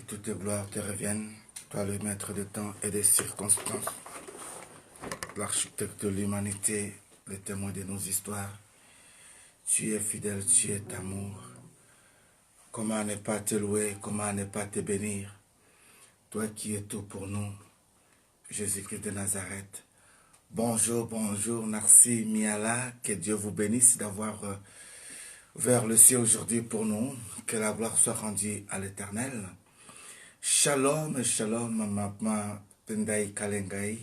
toutes les gloires te reviennent, toi le maître des temps et des circonstances, l'architecte de l'humanité, le témoin de nos histoires. Tu es fidèle, tu es amour. Comment ne pas te louer, comment ne pas te bénir, toi qui es tout pour nous, Jésus-Christ de Nazareth. Bonjour, bonjour, merci Miala, que Dieu vous bénisse d'avoir ouvert le ciel aujourd'hui pour nous, que la gloire soit rendue à l'Éternel. Shalom, shalom, Mama Pendai Kalengai.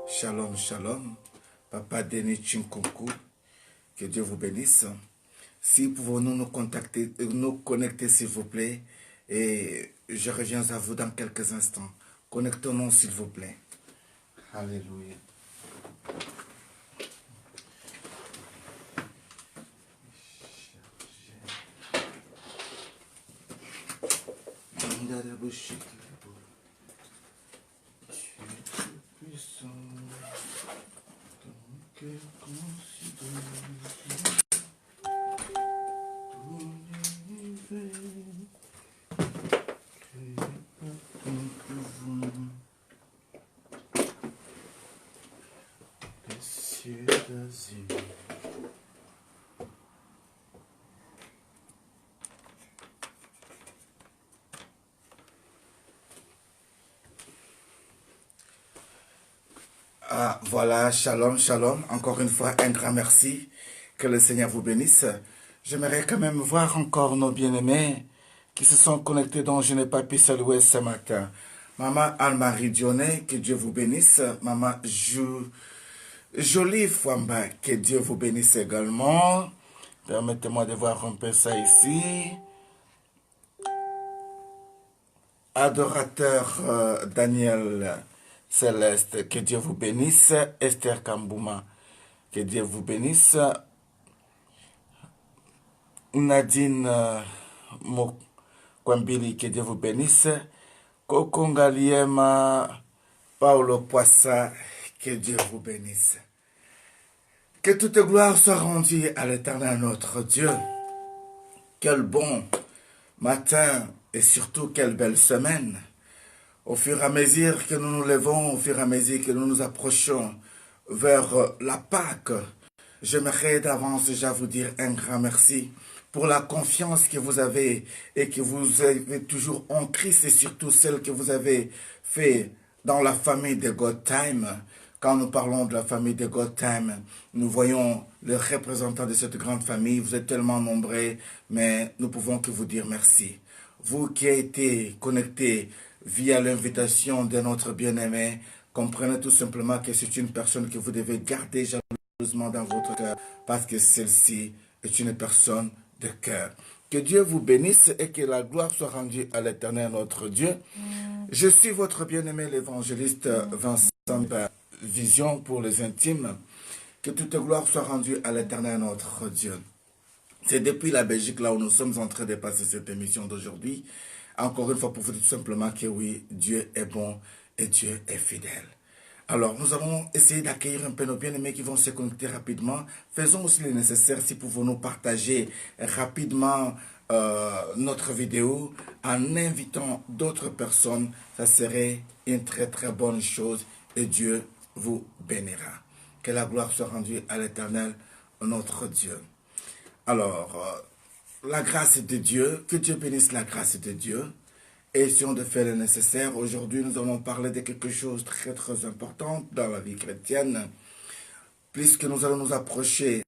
Shalom, shalom, Papa Denis Chinkonku. Que Dieu vous bénisse. Si pouvons-nous nous contacter, nous connecter s'il vous plaît. Et je reviens à vous dans quelques instants. Connectons-nous s'il vous plaît. Alléluia. Ah, voilà, shalom, shalom. Encore une fois, un grand merci. Que le Seigneur vous bénisse. J'aimerais quand même voir encore nos bien-aimés qui se sont connectés dont je n'ai pas pu saluer ce matin. Maman Anne-Marie Dionnet, que Dieu vous bénisse. Maman Jolie Fouamba, que Dieu vous bénisse également. Permettez-moi de voir un peu ça ici. Adorateur Daniel Céleste, que Dieu vous bénisse. Esther Kambouma, que Dieu vous bénisse. Nadine Kwambili, que Dieu vous bénisse. Kokongaliema Paulo Poissa, que Dieu vous bénisse. Que toute gloire soit rendue à l'Éternel notre Dieu. Quel bon matin et surtout quelle belle semaine. Au fur et à mesure que nous nous levons, au fur et à mesure que nous nous approchons vers la Pâque, j'aimerais d'avance déjà vous dire un grand merci pour la confiance que vous avez et que vous avez toujours en Christ et surtout celle que vous avez fait dans la famille de God Time. Quand nous parlons de la famille de God Time, nous voyons les représentants de cette grande famille. Vous êtes tellement nombreux, mais nous pouvons que vous dire merci. Vous qui avez été connectés via l'invitation de notre bien-aimé, comprenez tout simplement que c'est une personne que vous devez garder jalousement dans votre cœur parce que celle-ci est une personne de cœur. Que Dieu vous bénisse et que la gloire soit rendue à l'Éternel notre Dieu. Je suis votre bien-aimé l'évangéliste Vincent Vision pour les intimes. Que toute gloire soit rendue à l'Éternel notre Dieu. C'est depuis la Belgique, là où nous sommes en train de passer cette émission d'aujourd'hui. Encore une fois, pour vous dire tout simplement que oui, Dieu est bon et Dieu est fidèle. Alors, nous allons essayer d'accueillir un peu nos bien-aimés qui vont se connecter rapidement. Faisons aussi le nécessaire si pouvons nous partager rapidement notre vidéo en invitant d'autres personnes. Ça serait une très très bonne chose et Dieu vous bénira. Que la gloire soit rendue à l'Éternel, notre Dieu. Alors, la grâce de Dieu, que Dieu bénisse la grâce de Dieu. Essayons de faire le nécessaire. Aujourd'hui, nous allons parler de quelque chose de très très important dans la vie chrétienne. Puisque nous allons nous approcher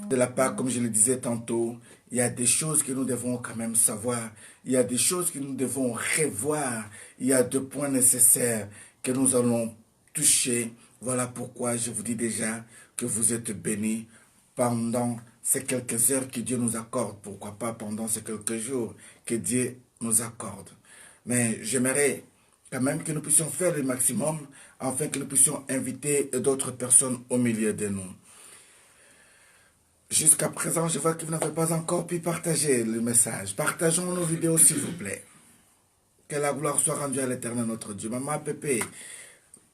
de la Pâque, comme je le disais tantôt, il y a des choses que nous devons quand même savoir. Il y a des choses que nous devons revoir. Il y a 2 points nécessaires que nous allons toucher. Voilà pourquoi je vous dis déjà que vous êtes bénis pendant ces quelques heures que Dieu nous accorde. Pourquoi pas pendant ces quelques jours que Dieu nous accorde. Mais j'aimerais quand même que nous puissions faire le maximum afin que nous puissions inviter d'autres personnes au milieu de nous. Jusqu'à présent, je vois que vous n'avez pas encore pu partager le message. Partageons nos vidéos s'il vous plaît. Que la gloire soit rendue à l'Éternel notre Dieu. Maman Pépé,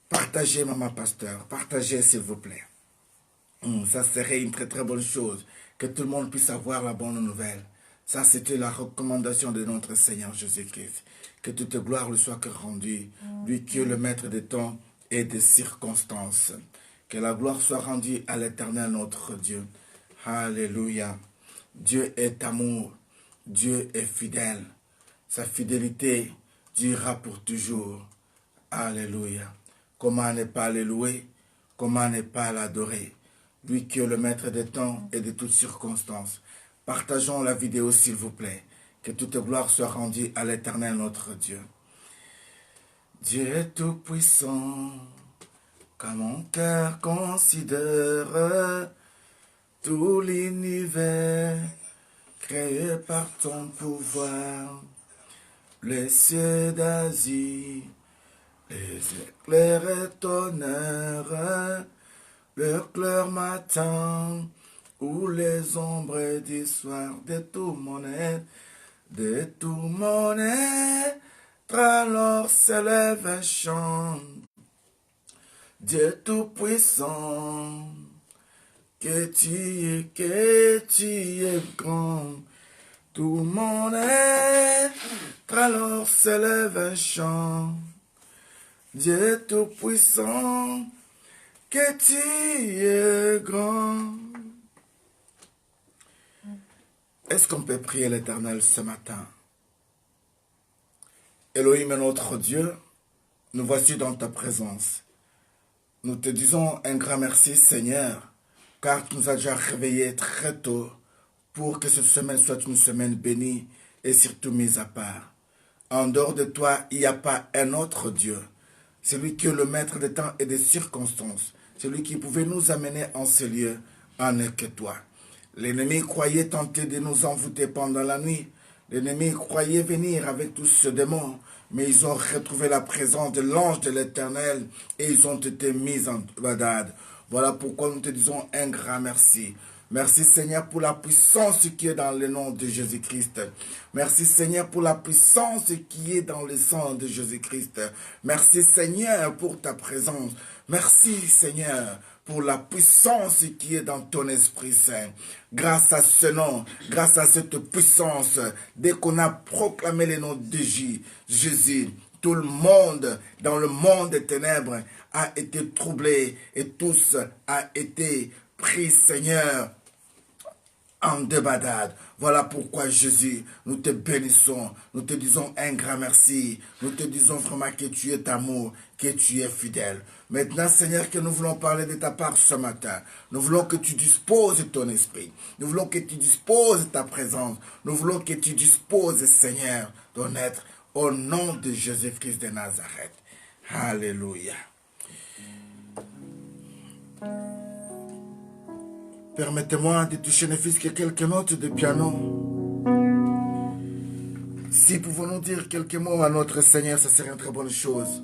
partagez Maman Pasteur, partagez s'il vous plaît. Ça serait une très très bonne chose. Que tout le monde puisse avoir la bonne nouvelle. Ça, c'était la recommandation de notre Seigneur Jésus-Christ. Que toute gloire lui soit rendue, lui qui est le maître des temps et des circonstances. Que la gloire soit rendue à l'Éternel notre Dieu. Alléluia. Dieu est amour. Dieu est fidèle. Sa fidélité durera pour toujours. Alléluia. Comment ne pas le louer? Comment ne pas l'adorer? Lui qui est le maître des temps et de toutes circonstances. Partageons la vidéo s'il vous plaît. Que toute gloire soit rendue à l'Éternel notre Dieu. Dieu est tout-puissant, quand mon cœur considère tout l'univers créé par ton pouvoir. Les cieux d'Asie, les éclairs et tonnerres, le clair matin, ou les ombres du soir, de tout mon être, alors s'élève un chant. Dieu tout-puissant, que tu es grand. Tout mon être alors s'élève un chant. Dieu tout-puissant, que tu es grand. Est-ce qu'on peut prier l'Éternel ce matin? Elohim est notre Dieu, nous voici dans ta présence. Nous te disons un grand merci Seigneur, car tu nous as déjà réveillés très tôt pour que cette semaine soit une semaine bénie et surtout mise à part. En dehors de toi, il n'y a pas un autre Dieu. Celui qui est le maître des temps et des circonstances. Celui qui pouvait nous amener en ce lieu, en n'est que toi. L'ennemi croyait tenter de nous envoûter pendant la nuit. L'ennemi croyait venir avec tous ce démons. Mais ils ont retrouvé la présence de l'ange de l'Éternel et ils ont été mis en badade. Voilà pourquoi nous te disons un grand merci. Merci Seigneur pour la puissance qui est dans le nom de Jésus-Christ. Merci Seigneur pour la puissance qui est dans le sang de Jésus-Christ. Merci Seigneur pour ta présence. Merci Seigneur pour la puissance qui est dans ton Esprit Saint. Grâce à ce nom, grâce à cette puissance, dès qu'on a proclamé le nom de Jésus, tout le monde, dans le monde des ténèbres, a été troublé et tous a été pris, Seigneur, en débandade. Voilà pourquoi Jésus, nous te bénissons, nous te disons un grand merci, nous te disons vraiment que tu es amour, que tu es fidèle. Maintenant Seigneur, que nous voulons parler de ta part ce matin, nous voulons que tu disposes de ton esprit, nous voulons que tu disposes de ta présence, nous voulons que tu disposes Seigneur, ton être, au nom de Jésus-Christ de Nazareth. Alléluia. Permettez-moi de toucher ne fût-ce que quelques notes de piano. Si pouvons-nous dire quelques mots à notre Seigneur, ça serait une très bonne chose.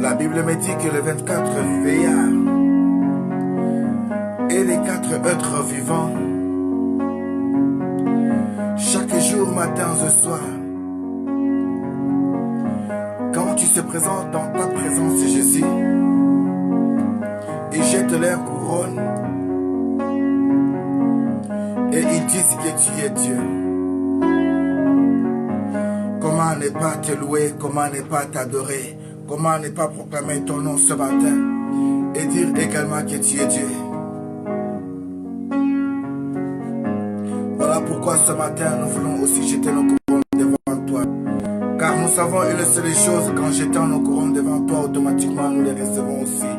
La Bible me dit que les 24 veillards et les 4 êtres vivants, chaque jour, matin et soir, quand tu te présentes dans ta présence, Jésus, ils jettent leur couronne et ils disent que tu es Dieu. Comment ne pas te louer, comment ne pas t'adorer? Comment ne pas proclamer ton nom ce matin et dire également que tu es Dieu. Voilà pourquoi ce matin nous voulons aussi jeter nos couronnes devant toi. Car nous savons une seule chose, qu'en jetant nos couronnes devant toi, automatiquement nous les recevons aussi.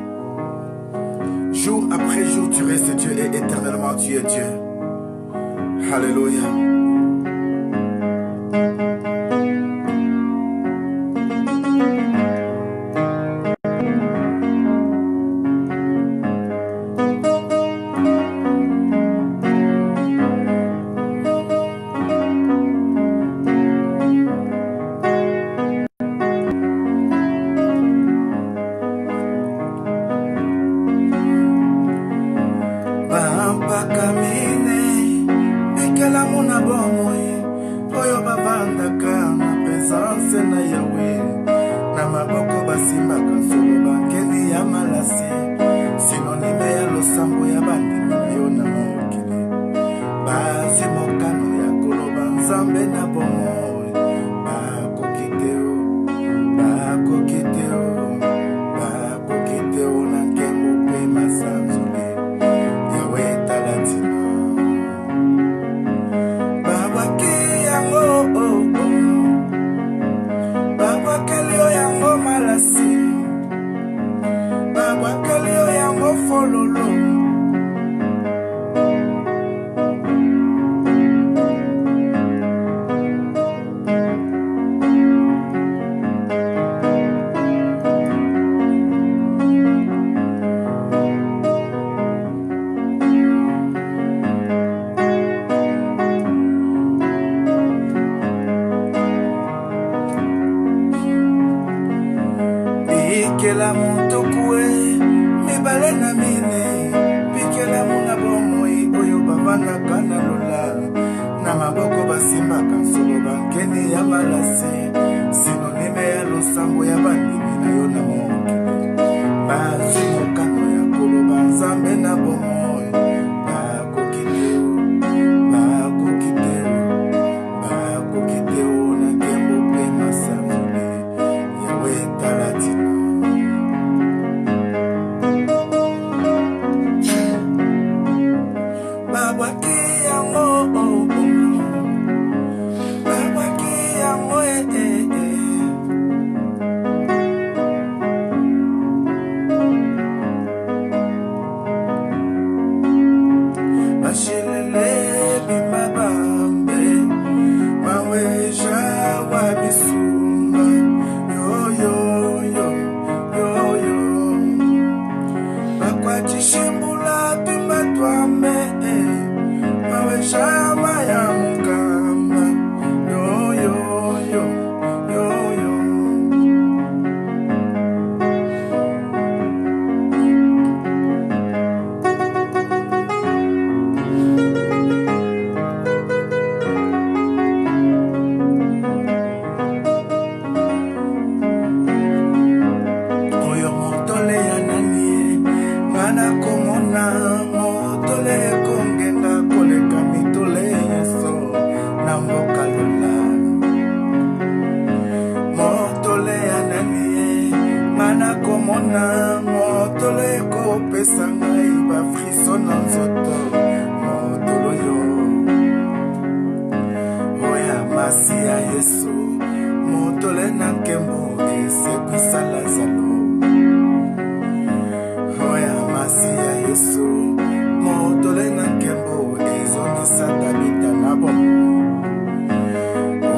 Jour après jour tu restes Dieu et éternellement tu es Dieu. Alléluia. fololo. Pikela mutokue mibale na mine, pikela muna bomoi oyo bavanda kana lola na maboko basimbaka nsolo bankeni ya malasi, sinonime ya losambo ya bandimi na yo na mokili, bazwi mokano ya koloba nzambe na bomoi, bakoki te o na kembo mpe masanzoli yawe talatina. Yesu motole na nkembo esekwisa Lazaro. Oya Masia Yesu motole na nkembo ezongisa Tabita na bomo.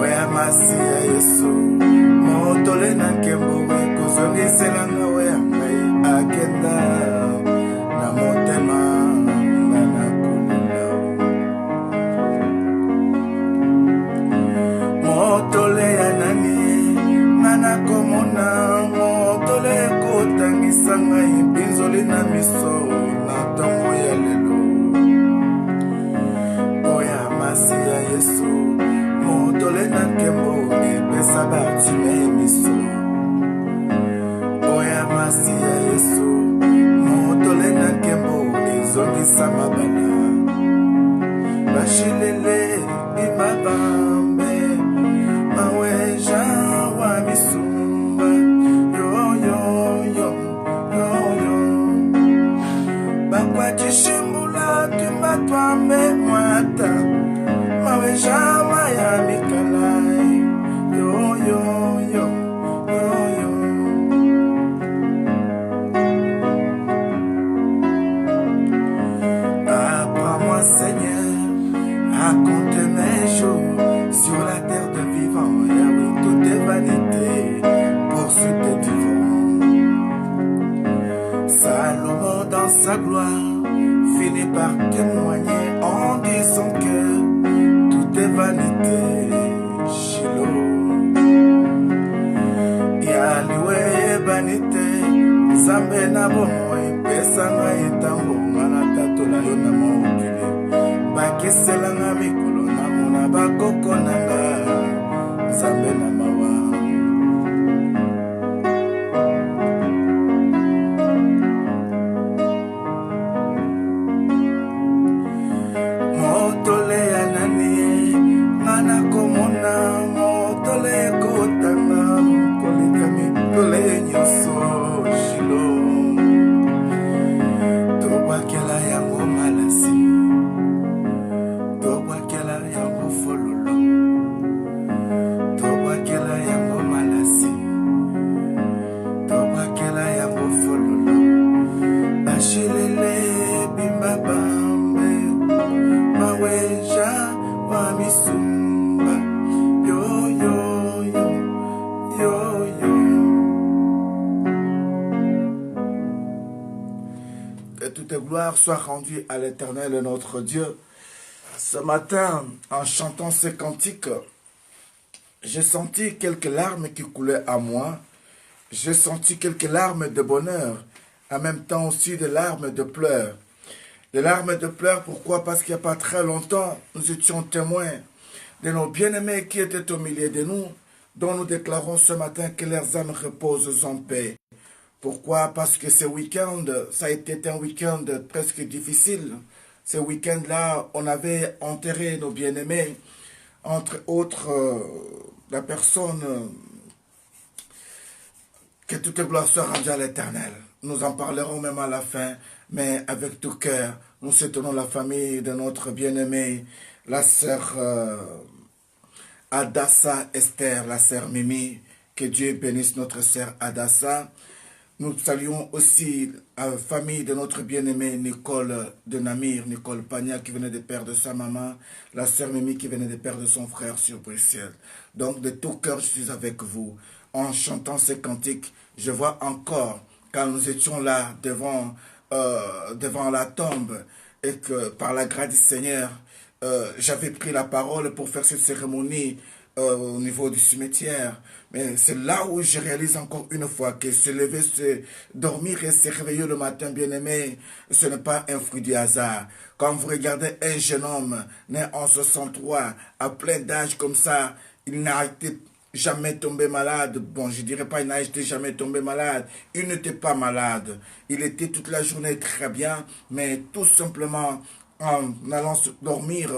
Oya Masia Yesu motole na nkembo ekozongisela nga oya ngai akenda na motema na kulula. Motole ya nani nana komona, motole kotangisa ngai mpinzoli na miso na ntongo ya lelo. Oya Masia Yesu motole na nkembo epesa batime miso. Oya Masia Yesu motole na nkembo ezongisa mabala. Bashilele imabambe maweja wa misumba yo yo yo yo yo bakwa chishimbula tumba twambe mwata maweja wa ya mikalai yo yo yo yo yo. Apprends-moi Seigneur à compter mes jours sur la terre de vivant, Yahweh, tout est vanité, poursuite du vent. Salomon dans sa gloire finit par témoigner en disant que tout est vanité. Shiloh, Yahweh vanité, Nzambe na bomo epesa ngai ntango ngana tatola yo na mokili. Bakisela nga mikolo na mona bakoko na nga Nzambe na mawa. Motole ya nani ngana komona, motole kotanga koleka mitole nyonso. Shiloh, tobakela yango malasi, tobakela yango fololo, tobakela yango Que toute gloire soit rendue à l'Éternel, notre Dieu. Ce matin, en chantant ces cantiques, j'ai senti quelques larmes qui coulaient à moi. J'ai senti quelques larmes de bonheur, en même temps aussi des larmes de pleurs. Des larmes de pleurs, pourquoi? Parce qu'il n'y a pas très longtemps, nous étions témoins de nos bien-aimés qui étaient au milieu de nous, dont nous déclarons ce matin que leurs âmes reposent en paix. Pourquoi? Parce que ce week-end, ça a été un week-end presque difficile. Ce week-end-là, on avait enterré nos bien-aimés, entre autres la personne, que toute gloire soit rendue à l'Éternel. Nous en parlerons même à la fin, mais avec tout cœur, nous soutenons la famille de notre bien-aimée, la sœur Adassa Esther, la sœur Mimi. Que Dieu bénisse notre sœur Adassa. Nous saluons aussi la famille de notre bien-aimée Nicole de Namir, Nicole Pagna qui venait de perdre sa maman, la sœur Mimi qui venait de perdre son frère sur Bruxelles. Donc de tout cœur, je suis avec vous. En chantant ces cantiques, je vois encore quand nous étions là devant la tombe et que par la grâce du Seigneur, j'avais pris la parole pour faire cette cérémonie au niveau du cimetière. Mais c'est là où je réalise encore une fois que se lever, se dormir et se réveiller le matin, bien-aimé, ce n'est pas un fruit du hasard. Quand vous regardez un jeune homme né en 63, à plein d'âge comme ça, il n'a été jamais tombé malade. Bon, je dirais pas il n'a été jamais tombé malade. Il n'était pas malade. Il était toute la journée très bien, mais tout simplement en allant se dormir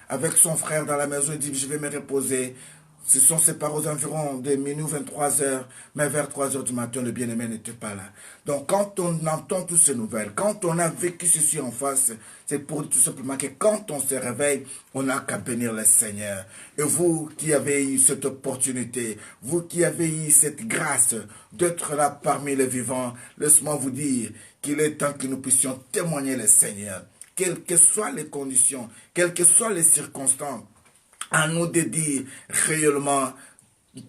avec son frère dans la maison, il dit je vais me reposer. Ce sont séparés aux environs de minuit 23 heures, mais vers 3 heures du matin, le bien-aimé n'était pas là. Donc quand on entend toutes ces nouvelles, quand on a vécu ceci en face, c'est pour tout simplement que quand on se réveille, on n'a qu'à bénir le Seigneur. Et vous qui avez eu cette opportunité, vous qui avez eu cette grâce d'être là parmi les vivants, laisse-moi vous dire qu'il est temps que nous puissions témoigner le Seigneur. Quelles que soient les conditions, quelles que soient les circonstances, à nous de dire réellement,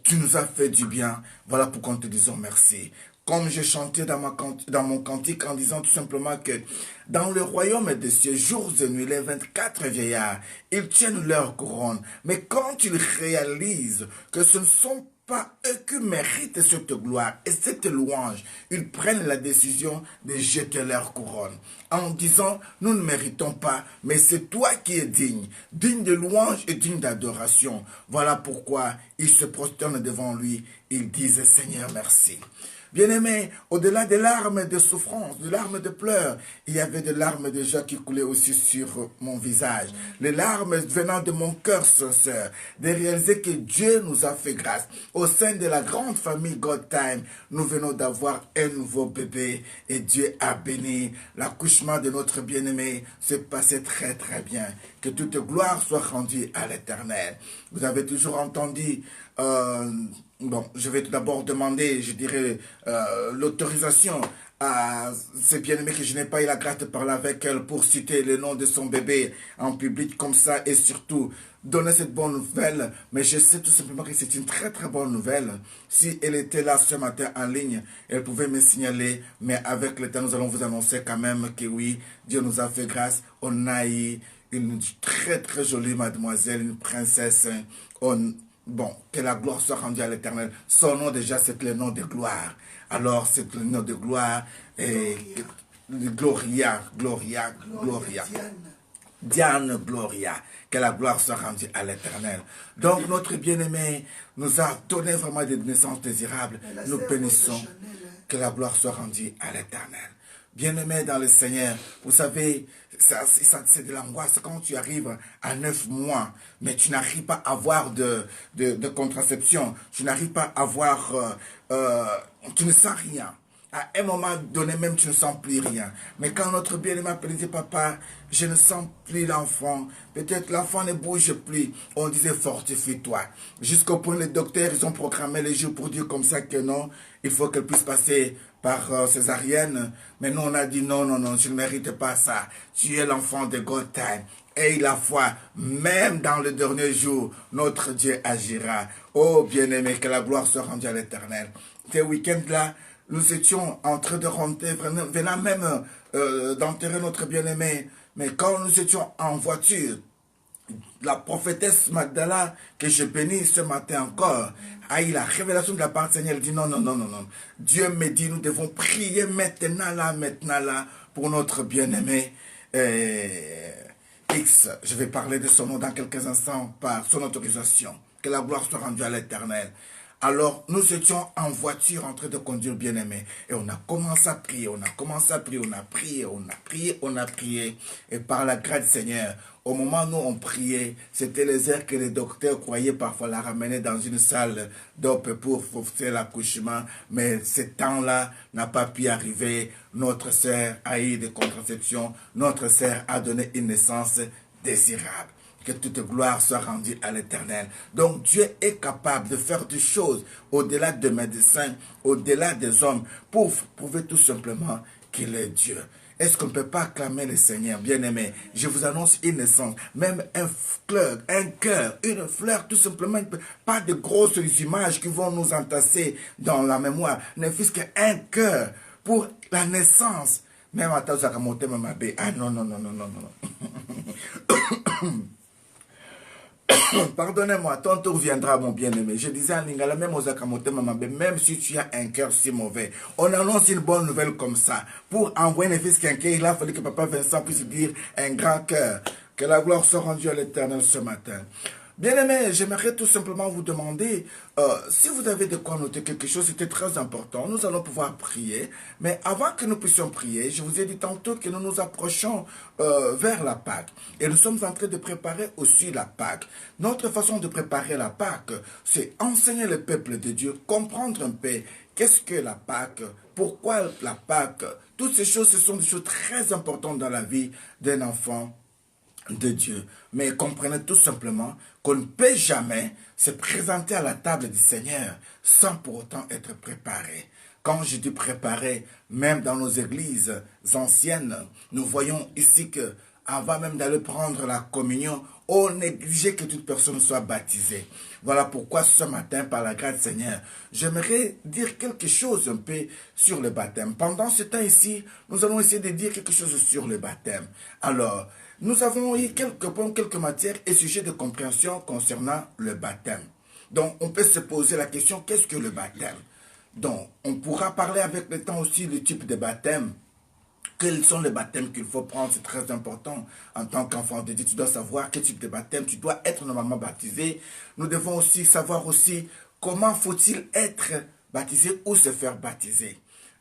tu nous as fait du bien. Voilà pourquoi nous te disons merci. Comme j'ai chanté dans mon cantique en disant tout simplement que dans le royaume des cieux, jours et nuits, les 24 vieillards, ils tiennent leur couronne. Mais quand ils réalisent que ce ne sont pas eux qui méritent cette gloire et cette louange, ils prennent la décision de jeter leur couronne en disant nous ne méritons pas, mais c'est toi qui es digne de louange et digne d'adoration. Voilà pourquoi ils se prosternent devant lui, ils disent Seigneur merci. Bien-aimé, au-delà des larmes de souffrance, des larmes de pleurs, il y avait des larmes de joie qui coulaient aussi sur mon visage. Les larmes venant de mon cœur sincère, de réaliser que Dieu nous a fait grâce. Au sein de la grande famille God Time, nous venons d'avoir un nouveau bébé et Dieu a béni. L'accouchement de notre bien-aimé s'est passé très très bien. Que toute gloire soit rendue à l'Éternel. Vous avez toujours entendu... Bon, je vais tout d'abord demander, je dirais, l'autorisation à ces bien-aimés que je n'ai pas eu la grâce de parler avec elle pour citer le nom de son bébé en public comme ça et surtout donner cette bonne nouvelle. Mais je sais tout simplement que c'est une très très bonne nouvelle. Si elle était là ce matin en ligne, elle pouvait me signaler. Mais avec le temps, nous allons vous annoncer quand même que oui, Dieu nous a fait grâce. On a eu une très très jolie mademoiselle, une princesse. Bon, que la gloire soit rendue à l'Éternel. Son nom déjà, c'est le nom de gloire. Alors, c'est le nom de gloire. Et Gloria. Diane Gloria. Que la gloire soit rendue à l'Éternel. Donc, notre bien-aimé nous a donné vraiment des naissances désirables. Nous bénissons. Que la gloire soit rendue à l'Éternel. Bien-aimé dans le Seigneur, vous savez, c'est de l'angoisse quand tu arrives à 9 mois, mais tu n'arrives pas à avoir de contraception, tu n'arrives pas à avoir, tu ne sens rien. À un moment donné même, tu ne sens plus rien. Mais quand notre bien-aimé appelait, dit, papa, je ne sens plus l'enfant. Peut-être l'enfant ne bouge plus. On disait, fortifie-toi. Jusqu'au point, les docteurs, ils ont programmé les jours pour dire comme ça que non, il faut qu'elle puisse passer par césarienne. Mais nous, on a dit, non, non, non, je ne mérite pas ça. Tu es l'enfant de God Time. Et la foi, même dans le dernier jour, notre Dieu agira. Oh, bien-aimé, que la gloire soit rendue à l'Éternel. Ces week-ends-là, nous étions en train de rentrer, venant même d'enterrer notre bien-aimé. Mais quand nous étions en voiture, la prophétesse Magdala, que je bénis ce matin encore, a eu la révélation de la part du Seigneur. Elle dit non, non, non, non, non. Dieu me dit, nous devons prier maintenant là, pour notre bien-aimé X. Je vais parler de son nom dans quelques instants par son autorisation. Que la gloire soit rendue à l'Éternel. Alors, nous étions en voiture en train de conduire bien-aimé. Et on a commencé à prier, on a commencé à prier, on a prié, on a prié, on a prié. Et par la grâce du Seigneur, au moment où nous on priait, c'était les heures que les docteurs croyaient parfois la ramener dans une salle d'op pour faire l'accouchement. Mais ce temps-là n'a pas pu arriver. Notre sœur a eu des contraceptions. Notre sœur a donné une naissance désirable. Que toute gloire soit rendue à l'Éternel. Donc Dieu est capable de faire des choses au-delà de médecins, au-delà des hommes, pour prouver tout simplement qu'il est Dieu. Est-ce qu'on ne peut pas acclamer le Seigneur, bien-aimé? Je vous annonce une naissance, même un cœur, une fleur, tout simplement. Pas de grosses images qui vont nous entasser dans la mémoire. Ne fût-ce qu'un cœur pour la naissance. Même à ta monter ma bé. Ah non, non, non, non, non, non. Pardonnez-moi, ton tour viendra, mon bien-aimé. Je disais à Lingala, même aux Akamote, même si tu as un cœur si mauvais, on annonce une bonne nouvelle comme ça. Pour envoyer un fils quelqu'un, il a fallu que Papa Vincent puisse dire un grand cœur. Que la gloire soit rendue à l'Éternel ce matin. Bien-aimé, j'aimerais tout simplement vous demander, si vous avez de quoi noter quelque chose, c'était très important. Nous allons pouvoir prier. Mais avant que nous puissions prier, je vous ai dit tantôt que nous nous approchons vers la Pâque. Et nous sommes en train de préparer aussi la Pâque. Notre façon de préparer la Pâque, c'est enseigner le peuple de Dieu, comprendre un peu qu'est-ce que la Pâque, pourquoi la Pâque. Toutes ces choses, ce sont des choses très importantes dans la vie d'un enfant de Dieu. Mais comprenez tout simplement qu'on ne peut jamais se présenter à la table du Seigneur sans pour autant être préparé. Quand je dis préparé, même dans nos églises anciennes, nous voyons ici que avant même d'aller prendre la communion, on exigeait que toute personne soit baptisée. Voilà pourquoi ce matin, par la grâce du Seigneur, j'aimerais dire quelque chose un peu sur le baptême. Pendant ce temps ici, nous allons essayer de dire quelque chose sur le baptême. Alors, nous avons eu quelques points, quelques matières et sujets de compréhension concernant le baptême. Donc, on peut se poser la question, qu'est-ce que le baptême? Donc, on pourra parler avec le temps aussi du type de baptême. Quels sont les baptêmes qu'il faut prendre? C'est très important. En tant qu'enfant de Dieu, tu dois savoir quel type de baptême tu dois être normalement baptisé. Nous devons aussi savoir aussi comment faut-il être baptisé ou se faire baptiser.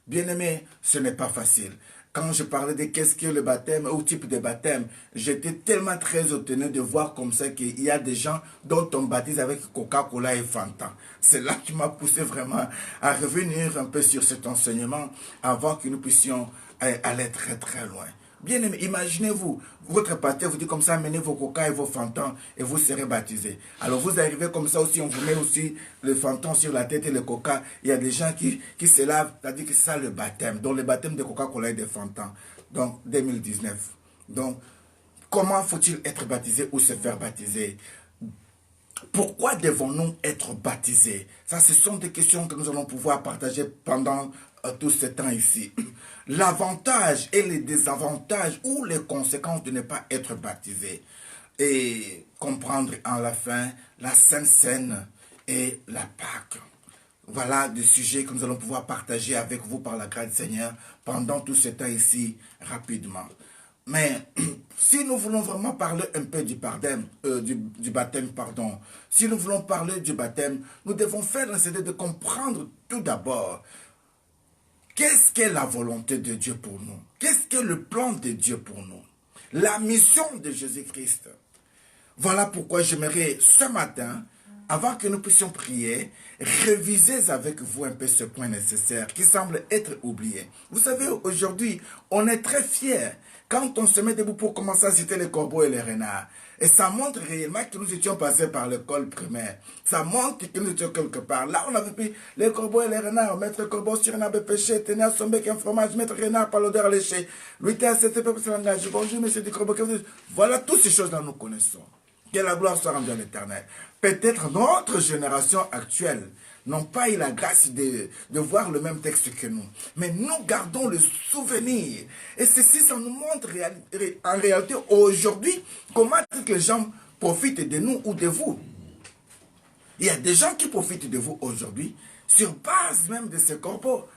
Bien-aimé, ce n'est pas facile. Quand je parlais de qu'est-ce que le baptême ou type de baptême, j'étais tellement très étonné de voir comme ça qu'il y a des gens dont on baptise avec Coca-Cola et Fanta. C'est là qui m'a poussé vraiment à revenir un peu sur cet enseignement avant que nous puissions aller très très loin. Bien aimé, imaginez-vous, votre pasteur vous dit comme ça, amenez vos coca et vos fantans et vous serez baptisés. Alors vous arrivez comme ça aussi, on vous met aussi le fantan sur la tête et le coca. Il y a des gens qui se lavent, c'est-à-dire que c'est ça le baptême. Donc le baptême de Coca-Cola et de Fanta. Donc 2019. Donc comment faut-il être baptisé ou se faire baptiser? Pourquoi devons-nous être baptisés? Ça, ce sont des questions que nous allons pouvoir partager pendant tout ce temps ici. L'avantage et les désavantages ou les conséquences de ne pas être baptisé. Et comprendre en la fin la Sainte Seine et la Pâque. Voilà des sujets que nous allons pouvoir partager avec vous par la grâce du Seigneur pendant tout ce temps ici rapidement. Mais si nous voulons vraiment parler un peu du baptême, si nous voulons parler du baptême, nous devons faire l'essai de comprendre tout d'abord qu'est-ce qu'est la volonté de Dieu pour nous, qu'est-ce qu'est le plan de Dieu pour nous, la mission de Jésus-Christ. Voilà pourquoi j'aimerais ce matin, avant que nous puissions prier, réviser avec vous un peu ce point nécessaire qui semble être oublié. Vous savez, aujourd'hui, on est très fiers quand on se met debout pour commencer à citer les corbeaux et les renards. Et ça montre réellement que nous étions passés par l'école primaire. Ça montre que nous étions quelque part. Là, on avait pris les corbeaux et les renards. Maître corbeau sur un abbé péché, tenait à son bec un fromage, maître renard par l'odeur léchée. Lui était à cette peuple se langage. Bonjour, monsieur du corbeau. Voilà toutes ces choses-là nous connaissons. Que la gloire soit rendue à l'Éternel. Peut-être notre génération actuelle n'ont pas eu la grâce de voir le même texte que nous. Mais nous gardons le souvenir. Et ceci, ça nous montre en réalité aujourd'hui comment les gens profitent de nous ou de vous. Il y a des gens qui profitent de vous aujourd'hui sur base même de ces corbeaux.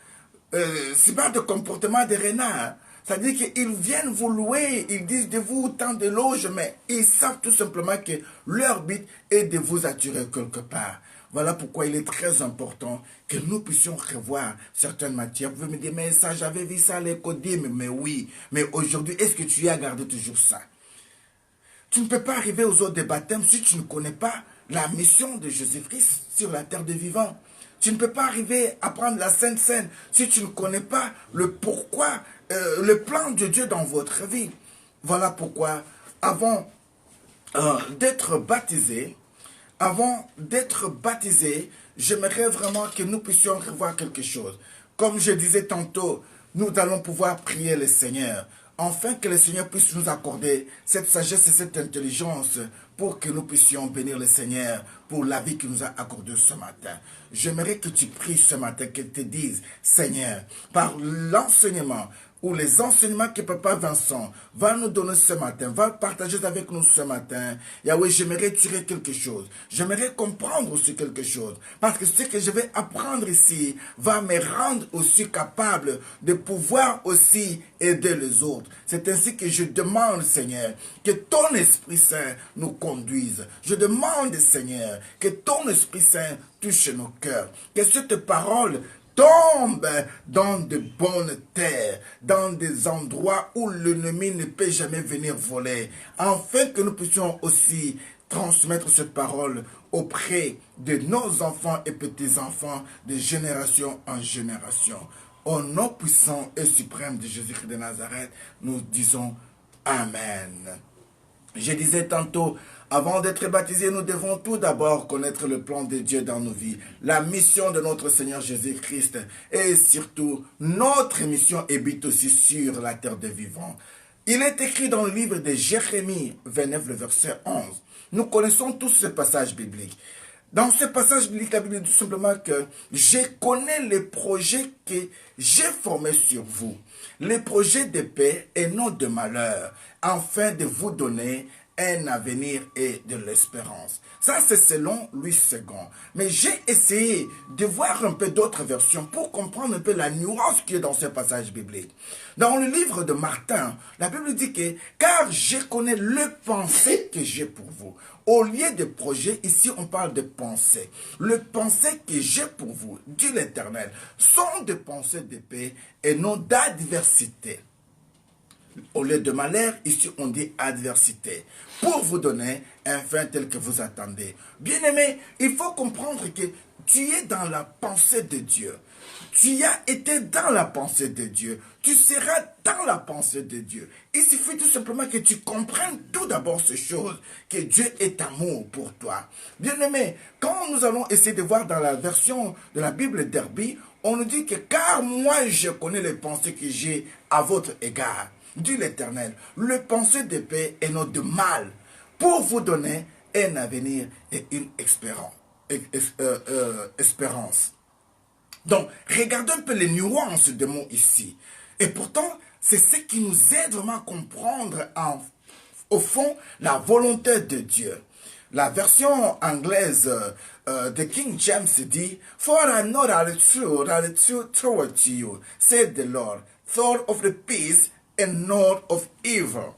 C'est pas de comportement de renard. C'est-à-dire qu'ils viennent vous louer, ils disent de vous tant de loges, mais ils savent tout simplement que leur but est de vous attirer quelque part. Voilà pourquoi il est très important que nous puissions revoir certaines matières. Vous pouvez me dire, mais ça, j'avais vu ça à l'écodime, mais oui. Mais aujourd'hui, est-ce que tu as gardé toujours ça? Tu ne peux pas arriver aux autres des baptêmes si tu ne connais pas la mission de Jésus-Christ sur la terre des vivants. Tu ne peux pas arriver à prendre la Sainte Seine si tu ne connais pas le pourquoi, le plan de Dieu dans votre vie. Voilà pourquoi, avant d'être baptisé, j'aimerais vraiment que nous puissions revoir quelque chose. Comme je disais tantôt, nous allons pouvoir prier le Seigneur, afin que le Seigneur puisse nous accorder cette sagesse et cette intelligence pour que nous puissions bénir le Seigneur pour la vie qu'il nous a accordée ce matin. J'aimerais que tu pries ce matin, qu'elle te dise, Seigneur, par l'enseignement ou les enseignements que Papa Vincent va nous donner ce matin, va partager avec nous ce matin. Yahweh, j'aimerais tirer quelque chose. J'aimerais comprendre aussi quelque chose. Parce que ce que je vais apprendre ici va me rendre aussi capable de pouvoir aussi aider les autres. C'est ainsi que je demande, Seigneur, que ton Esprit Saint nous conduise. Je demande, Seigneur, que ton Esprit Saint touche nos cœurs. Que cette parole tombe dans de bonnes terres, dans des endroits où l'ennemi ne peut jamais venir voler, afin que nous puissions aussi transmettre cette parole auprès de nos enfants et petits-enfants de génération en génération. Au nom puissant et suprême de Jésus-Christ de Nazareth, nous disons Amen. Je disais tantôt, avant d'être baptisés, nous devons tout d'abord connaître le plan de Dieu dans nos vies, la mission de notre Seigneur Jésus-Christ et surtout notre mission habite aussi sur la terre des vivants. Il est écrit dans le livre de Jérémie 29, le verset 11. Nous connaissons tous ce passage biblique. Dans ce passage biblique, la Bible dit tout simplement que je connais les projets que j'ai formés sur vous, les projets de paix et non de malheur, afin de vous donner un avenir et de l'espérance. Ça, c'est selon Louis II. Mais j'ai essayé de voir un peu d'autres versions pour comprendre un peu la nuance qui est dans ce passage biblique. Dans le livre de Martin, la Bible dit que « Car je connais le pensée que j'ai pour vous ». Au lieu de projet, ici on parle de pensée. Le pensée que j'ai pour vous, dit l'Éternel, sont des pensées de paix et non d'adversité. Au lieu de malheur, ici on dit adversité. Pour vous donner un fin tel que vous attendez. Bien-aimé, il faut comprendre que tu es dans la pensée de Dieu. Tu as été dans la pensée de Dieu. Tu seras dans la pensée de Dieu. Il suffit tout simplement que tu comprennes tout d'abord ces choses, que Dieu est amour pour toi. Bien-aimé, quand nous allons essayer de voir dans la version de la Bible Derby, on nous dit que car moi je connais les pensées que j'ai à votre égard, dit l'Éternel, le pensée de paix et non de mal, pour vous donner un avenir et une espérance. Donc, regardez un peu les nuances de mots ici. Et pourtant, c'est ce qui nous aide vraiment à comprendre au fond la volonté de Dieu. La version anglaise de King James dit « For I know that the truth towards you, said the Lord, thought of the peace and not of evil. »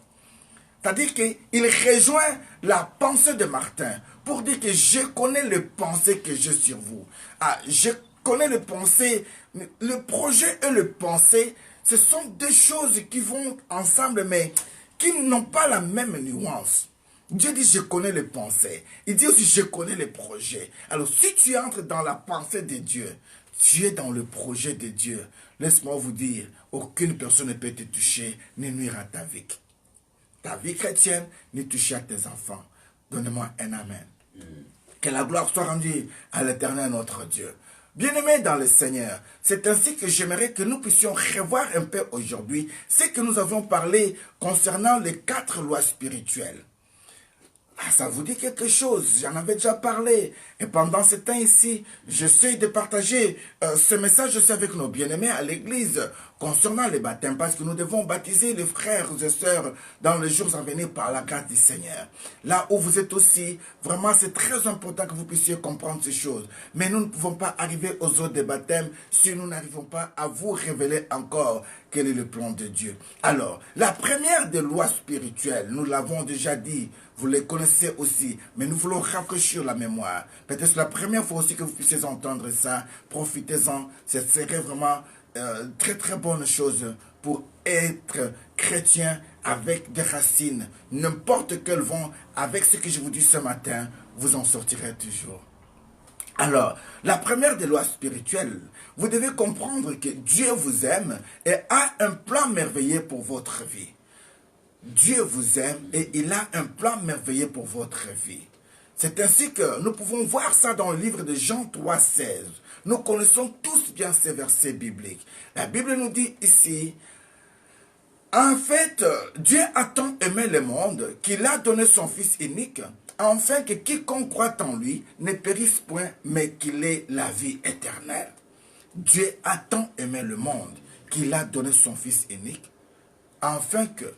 C'est-à-dire qu'il rejoint la pensée de Martin pour dire que je connais les pensées que j'ai sur vous. Je connais les pensées, le projet et le pensée, ce sont deux choses qui vont ensemble, mais qui n'ont pas la même nuance. Dieu dit, je connais les pensées. Il dit aussi, je connais les projets. Alors, si tu entres dans la pensée de Dieu, tu es dans le projet de Dieu. Laisse-moi vous dire, aucune personne ne peut te toucher, ni nuire à ta vie. Ta vie chrétienne, ni toucher à tes enfants. Donne-moi un amen. Que la gloire soit rendue à l'Éternel notre Dieu. Bien-aimés dans le Seigneur, c'est ainsi que j'aimerais que nous puissions revoir un peu aujourd'hui ce que nous avons parlé concernant les 4 lois spirituelles. Ah, ça vous dit quelque chose, j'en avais déjà parlé. Et pendant ce temps ici, j'essaie de partager ce message aussi avec nos bien-aimés à l'église concernant les baptêmes, parce que nous devons baptiser les frères et sœurs dans les jours à venir par la grâce du Seigneur. Là où vous êtes aussi, vraiment c'est très important que vous puissiez comprendre ces choses. Mais nous ne pouvons pas arriver aux eaux des baptêmes si nous n'arrivons pas à vous révéler encore quel est le plan de Dieu. Alors, la première des lois spirituelles, nous l'avons déjà dit, vous les connaissez aussi, mais nous voulons rafraîchir la mémoire. Peut-être la première fois aussi que vous puissiez entendre ça, profitez-en. Ce serait vraiment très très bonne chose pour être chrétien avec des racines. N'importe quel vent, avec ce que je vous dis ce matin, vous en sortirez toujours. Alors, la première des lois spirituelles, vous devez comprendre que Dieu vous aime et a un plan merveilleux pour votre vie. Dieu vous aime et il a un plan merveilleux pour votre vie. C'est ainsi que nous pouvons voir ça dans le livre de Jean 3,16. Nous connaissons tous bien ces versets bibliques. La Bible nous dit ici, en fait, Dieu a tant aimé le monde qu'il a donné son Fils unique, afin que quiconque croit en lui ne périsse point, mais qu'il ait la vie éternelle. Dieu a tant aimé le monde qu'il a donné son Fils unique, afin que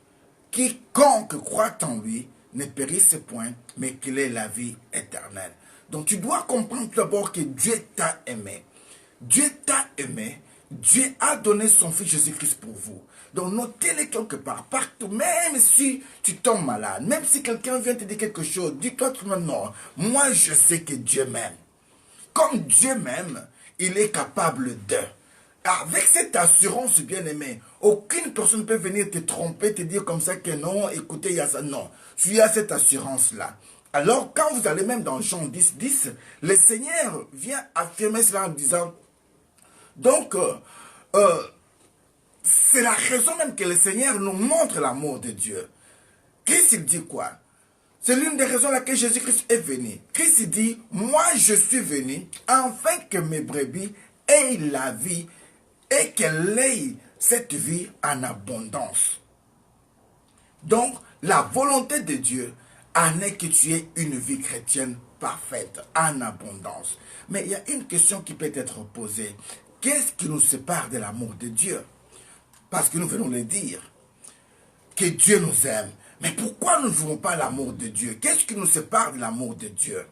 quiconque croit en lui ne périsse point, mais qu'il ait la vie éternelle. Donc tu dois comprendre d'abord que Dieu t'a aimé. Dieu t'a aimé. Dieu a donné son Fils Jésus-Christ pour vous. Donc notez-le quelque part, partout, même si tu tombes malade, même si quelqu'un vient te dire quelque chose, dis-toi tout le monde, non, moi je sais que Dieu m'aime. Comme Dieu m'aime, il est capable de. Avec cette assurance bien-aimée, aucune personne ne peut venir te tromper, te dire comme ça que non, écoutez, il y a ça. Non, tu as cette assurance-là. Alors, quand vous allez même dans Jean 10, 10, le Seigneur vient affirmer cela en disant, donc, c'est la raison même que le Seigneur nous montre l'amour de Dieu. Christ, il dit quoi? C'est l'une des raisons à laquelle Jésus-Christ est venu. Christ dit, moi je suis venu afin que mes brebis aient la vie et qu'elle ait cette vie en abondance. Donc, la volonté de Dieu en est que tu aies une vie chrétienne parfaite, en abondance. Mais il y a une question qui peut être posée. Qu'est-ce qui nous sépare de l'amour de Dieu? Parce que nous venons le dire, que Dieu nous aime. Mais pourquoi nous ne voulons pas l'amour de Dieu? Qu'est-ce qui nous sépare de l'amour de Dieu?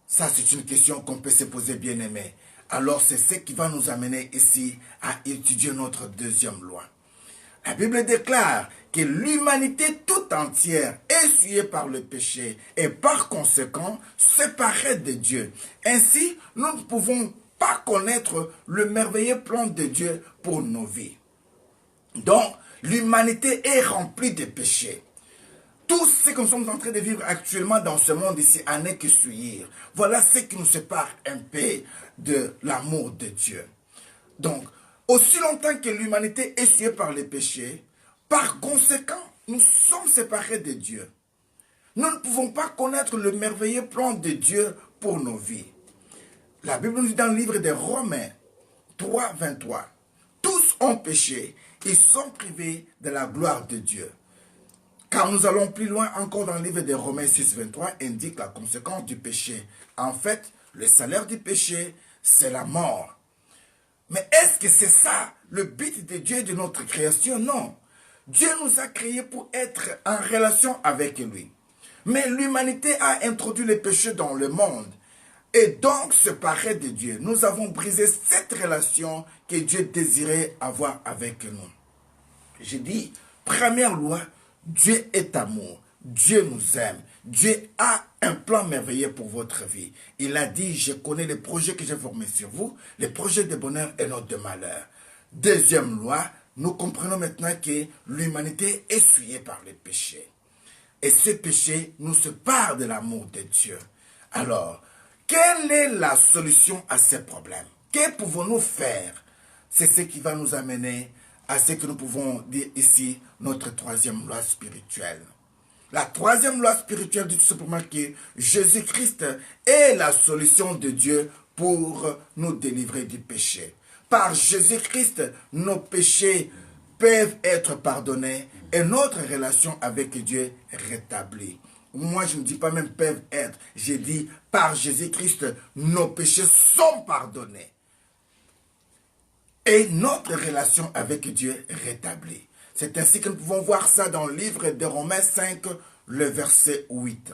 Ça, c'est une question qu'on peut se poser, bien aimé. Alors, c'est ce qui va nous amener ici à étudier notre deuxième loi. La Bible déclare que l'humanité tout entière est essuyée par le péché et par conséquent séparée de Dieu. Ainsi, nous ne pouvons pas connaître le merveilleux plan de Dieu pour nos vies. Donc, l'humanité est remplie de péchés. Tout ce que nous sommes en train de vivre actuellement dans ce monde ici en est que suivre. Voilà ce qui nous sépare un peu de l'amour de Dieu. Donc, aussi longtemps que l'humanité est suivie par les péchés, par conséquent, nous sommes séparés de Dieu. Nous ne pouvons pas connaître le merveilleux plan de Dieu pour nos vies. La Bible nous dit dans le livre des Romains 3, 23, tous ont péché, ils sont privés de la gloire de Dieu. Car nous allons plus loin encore dans le livre des Romains 6, 23, indique la conséquence du péché. En fait, le salaire du péché, c'est la mort. Mais est-ce que c'est ça le but de Dieu de notre création? Non. Dieu nous a créés pour être en relation avec lui. Mais l'humanité a introduit le péché dans le monde. Et donc, séparés de Dieu, nous avons brisé cette relation que Dieu désirait avoir avec nous. J'ai dit, première loi, Dieu est amour. Dieu nous aime. Dieu a un plan merveilleux pour votre vie. Il a dit, je connais les projets que j'ai formés sur vous, les projets de bonheur et non de malheur. Deuxième loi, nous comprenons maintenant que l'humanité est essuyée par le péché. Et ce péché nous sépare de l'amour de Dieu. Alors, quelle est la solution à ces problèmes? Que pouvons-nous faire? C'est ce qui va nous amener à ce que nous pouvons dire ici, notre troisième loi spirituelle. La troisième loi spirituelle dit tout simplement que Jésus-Christ est la solution de Dieu pour nous délivrer du péché. Par Jésus-Christ, nos péchés peuvent être pardonnés et notre relation avec Dieu rétablie. Moi, je ne dis pas même peuvent être. J'ai dit, par Jésus-Christ, nos péchés sont pardonnés. Et notre relation avec Dieu rétablie. C'est ainsi que nous pouvons voir ça dans le livre de Romains 5, le verset 8.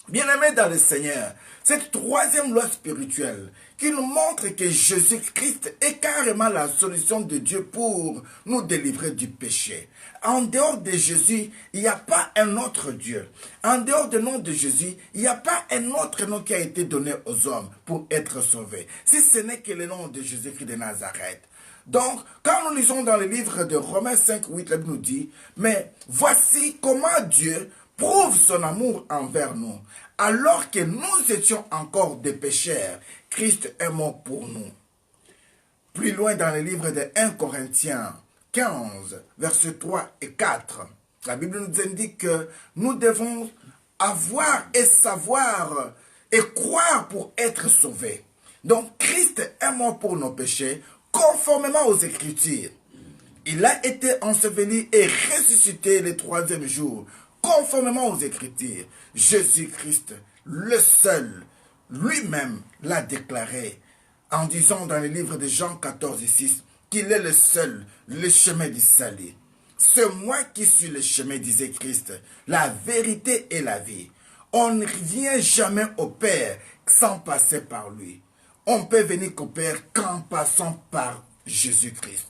Bien-aimés dans le Seigneur, cette troisième loi spirituelle qui nous montre que Jésus-Christ est carrément la solution de Dieu pour nous délivrer du péché. En dehors de Jésus, il n'y a pas un autre Dieu. En dehors du nom de Jésus, il n'y a pas un autre nom qui a été donné aux hommes pour être sauvés. Si ce n'est que le nom de Jésus-Christ de Nazareth. Donc, quand nous lisons dans le livre de Romains 5, 8, la Bible nous dit, mais voici comment Dieu prouve son amour envers nous. Alors que nous étions encore des pécheurs, Christ est mort pour nous. Plus loin dans le livre de 1 Corinthiens 15, versets 3 et 4, la Bible nous indique que nous devons avoir et savoir et croire pour être sauvés. Donc Christ est mort pour nos péchés, conformément aux Écritures. Il a été enseveli et ressuscité le troisième jour, conformément aux Écritures. Jésus-Christ, le seul, lui-même l'a déclaré en disant dans le livre de Jean 14, 6, qu'il est le seul, le chemin du salut. C'est moi qui suis le chemin, disait Christ, la vérité et la vie. On ne vient jamais au Père sans passer par lui. On peut venir au Père qu'en passant par Jésus-Christ.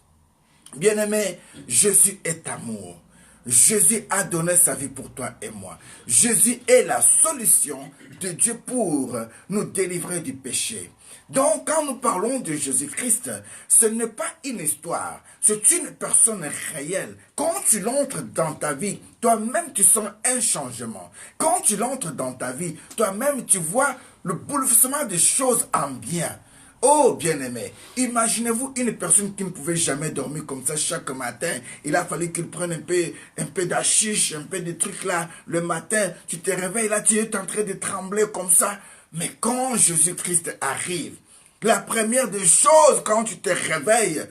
Bien-aimé, Jésus est amour. Jésus a donné sa vie pour toi et moi. Jésus est la solution de Dieu pour nous délivrer du péché. Donc, quand nous parlons de Jésus-Christ, ce n'est pas une histoire, c'est une personne réelle. Quand tu l'entres dans ta vie, toi-même tu sens un changement. Quand tu l'entres dans ta vie, toi-même tu vois le bouleversement des choses en bien. Oh, bien-aimé, imaginez-vous une personne qui ne pouvait jamais dormir comme ça chaque matin. Il a fallu qu'il prenne un peu d'hachiche, un peu de trucs là. Le matin, tu te réveilles là, tu es en train de trembler comme ça. Mais quand Jésus-Christ arrive, la première des choses quand tu te réveilles,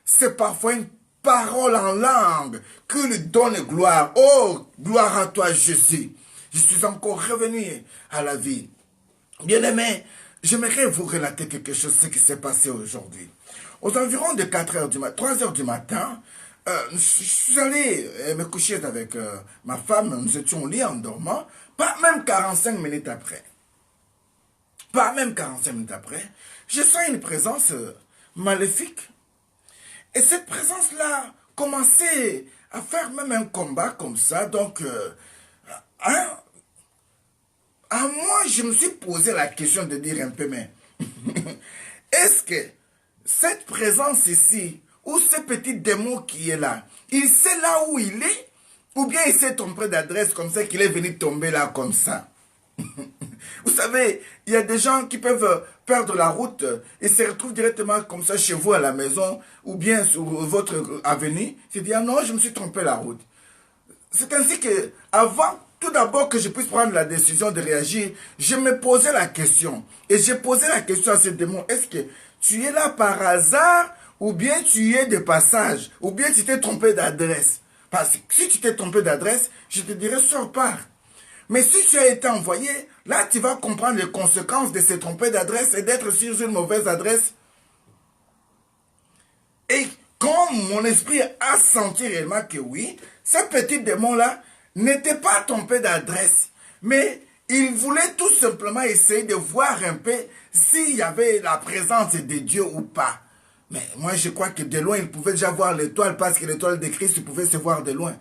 c'est parfois une parole en langue qui lui donne gloire. Oh, gloire à toi Jésus. Je suis encore revenu à la vie. Bien-aimé, j'aimerais vous relater quelque chose, ce qui s'est passé aujourd'hui. Aux environs de 4 heures du matin, 3 heures du matin, je suis allé me coucher avec ma femme, nous étions au lit en dormant, pas même 45 minutes après. Pas même 45 minutes après, je sens une présence maléfique. Et cette présence-là commençait à faire même un combat comme ça, donc, à moi, je me suis posé la question de dire un peu, mais est-ce que cette présence ici, ou ce petit démon qui est là, il sait là où il est, ou bien il s'est trompé d'adresse comme ça, qu'il est venu tomber là comme ça? Vous savez, il y a des gens qui peuvent perdre la route et se retrouvent directement comme ça chez vous à la maison, ou bien sur votre avenue, se dire, ah non, je me suis trompé la route. C'est ainsi que, avant tout d'abord que je puisse prendre la décision de réagir, je me posais la question. Et j'ai posé la question à ce démon, est-ce que tu es là par hasard, ou bien tu es de passage, ou bien tu t'es trompé d'adresse? Parce que si tu t'es trompé d'adresse, je te dirais, sors par. Mais si tu as été envoyé, là tu vas comprendre les conséquences de se tromper d'adresse et d'être sur une mauvaise adresse. Et quand mon esprit a senti réellement que oui, ce petit démon-là n'était pas trompé d'adresse, mais il voulait tout simplement essayer de voir un peu s'il y avait la présence de Dieu ou pas. Mais moi je crois que de loin il pouvait déjà voir l'étoile parce que l'étoile de Christ pouvait se voir de loin.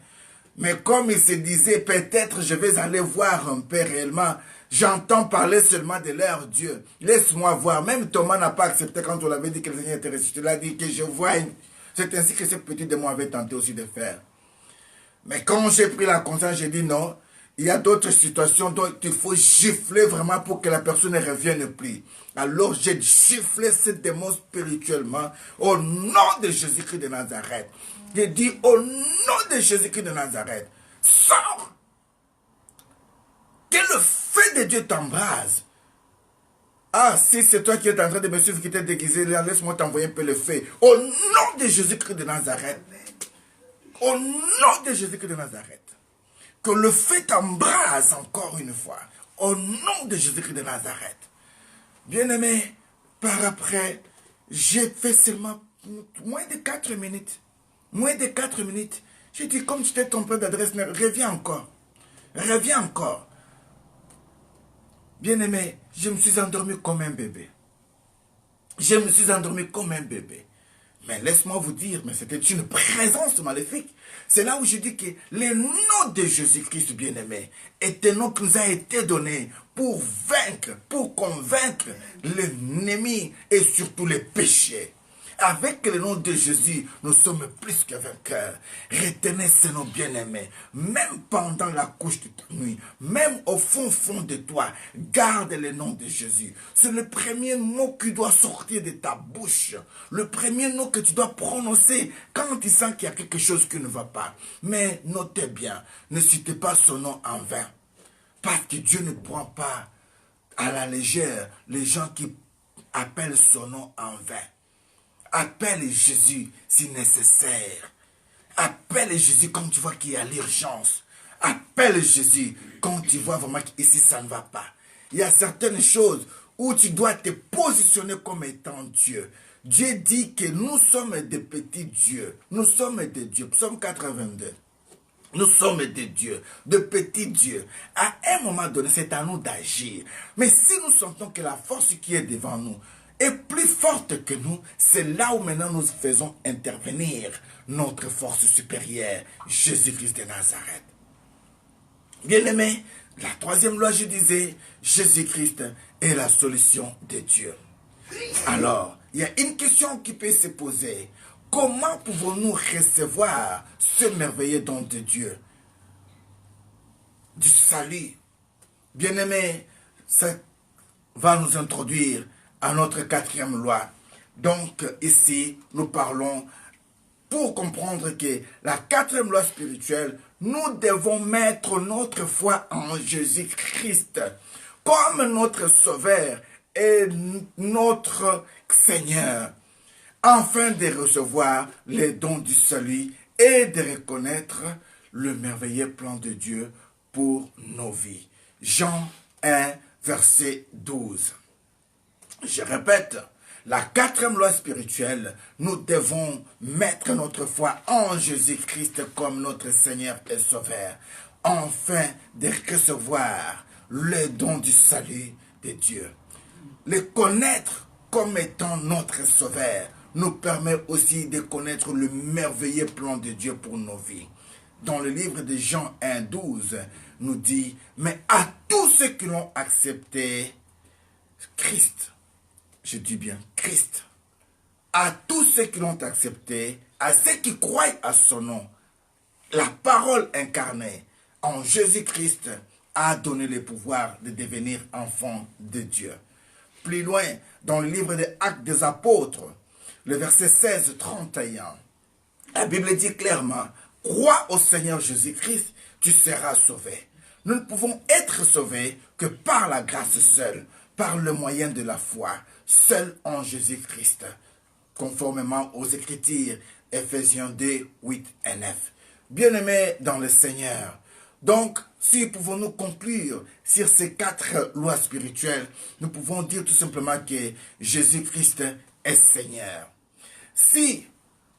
Mais comme il se disait, peut-être je vais aller voir un peu réellement, j'entends parler seulement de leur Dieu. Laisse-moi voir. Même Thomas n'a pas accepté quand on l'avait dit que le Seigneur était ressuscité. Il a dit que je vois. C'est ainsi que ce petit démon avait tenté aussi de faire. Mais quand j'ai pris la conscience, j'ai dit non. Il y a d'autres situations dont il faut gifler vraiment pour que la personne ne revienne plus. Alors j'ai giflé ce démon spirituellement au nom de Jésus-Christ de Nazareth. J'ai dit au nom de Jésus-Christ de Nazareth, sors! Que le feu de Dieu t'embrase. Ah, si c'est toi qui es en train de me suivre, qui t'es déguisé, laisse-moi t'envoyer un peu le feu. Au nom de Jésus-Christ de Nazareth. Au nom de Jésus-Christ de Nazareth. que le feu t'embrase encore une fois. Au nom de Jésus-Christ de Nazareth. Bien-aimé, par après, j'ai fait seulement moins de 4 minutes. Moins de 4 minutes. J'ai dit, comme tu t'es trompé d'adresse, reviens encore. Reviens encore. Bien-aimé, je me suis endormi comme un bébé. Je me suis endormi comme un bébé. Mais laisse-moi vous dire, mais c'était une présence maléfique. C'est là où je dis que le nom de Jésus-Christ bien-aimé est un nom qui nous a été donné pour vaincre, pour convaincre l'ennemi et surtout les péchés. Avec le nom de Jésus, nous sommes plus que vainqueurs. Retenez ce nom bien-aimé. Même pendant la couche de ta nuit, même au fond de toi, garde le nom de Jésus. C'est le premier mot qui doit sortir de ta bouche. Le premier nom que tu dois prononcer quand tu sens qu'il y a quelque chose qui ne va pas. Mais notez bien, ne citez pas son nom en vain. Parce que Dieu ne prend pas à la légère les gens qui appellent son nom en vain. Appelle Jésus si nécessaire. Appelle Jésus quand tu vois qu'il y a l'urgence. Appelle Jésus quand tu vois vraiment qu'ici ça ne va pas. Il y a certaines choses où tu dois te positionner comme étant Dieu. Dieu dit que nous sommes des petits dieux. Nous sommes des dieux. Psaume 82. Nous sommes des dieux, de petits dieux. À un moment donné, c'est à nous d'agir. Mais si nous sentons que la force qui est devant nous est plus forte que nous, c'est là où maintenant nous faisons intervenir notre force supérieure, Jésus-Christ de Nazareth. Bien-aimé, la troisième loi, je disais, Jésus-Christ est la solution de Dieu. Alors, il y a une question qui peut se poser. Comment pouvons-nous recevoir ce merveilleux don de Dieu, du salut? Bien-aimé, ça va nous introduire à notre quatrième loi. Donc, ici, nous parlons pour comprendre que la quatrième loi spirituelle, nous devons mettre notre foi en Jésus-Christ comme notre Sauveur et notre Seigneur, afin de recevoir les dons du salut et de reconnaître le merveilleux plan de Dieu pour nos vies. Jean 1, verset 12. Je répète, la quatrième loi spirituelle, nous devons mettre notre foi en Jésus-Christ comme notre Seigneur et Sauveur, afin de recevoir le don du salut de Dieu. Le connaître comme étant notre Sauveur nous permet aussi de connaître le merveilleux plan de Dieu pour nos vies. Dans le livre de Jean 1, 12, nous dit, mais à tous ceux qui l'ont accepté, Christ, je dis bien Christ, à tous ceux qui l'ont accepté, à ceux qui croient à son nom, la parole incarnée en Jésus-Christ a donné le pouvoir de devenir enfant de Dieu. Plus loin, dans le livre des Actes des Apôtres, le verset 16-31, la Bible dit clairement, crois au Seigneur Jésus-Christ, tu seras sauvé. Nous ne pouvons être sauvés que par la grâce seule, par le moyen de la foi, seul en Jésus-Christ, conformément aux Écritures, Ephésiens 2, 8 et 9. Bien-aimés dans le Seigneur, donc, si pouvons-nous conclure sur ces 4 lois spirituelles, nous pouvons dire tout simplement que Jésus-Christ est Seigneur. Si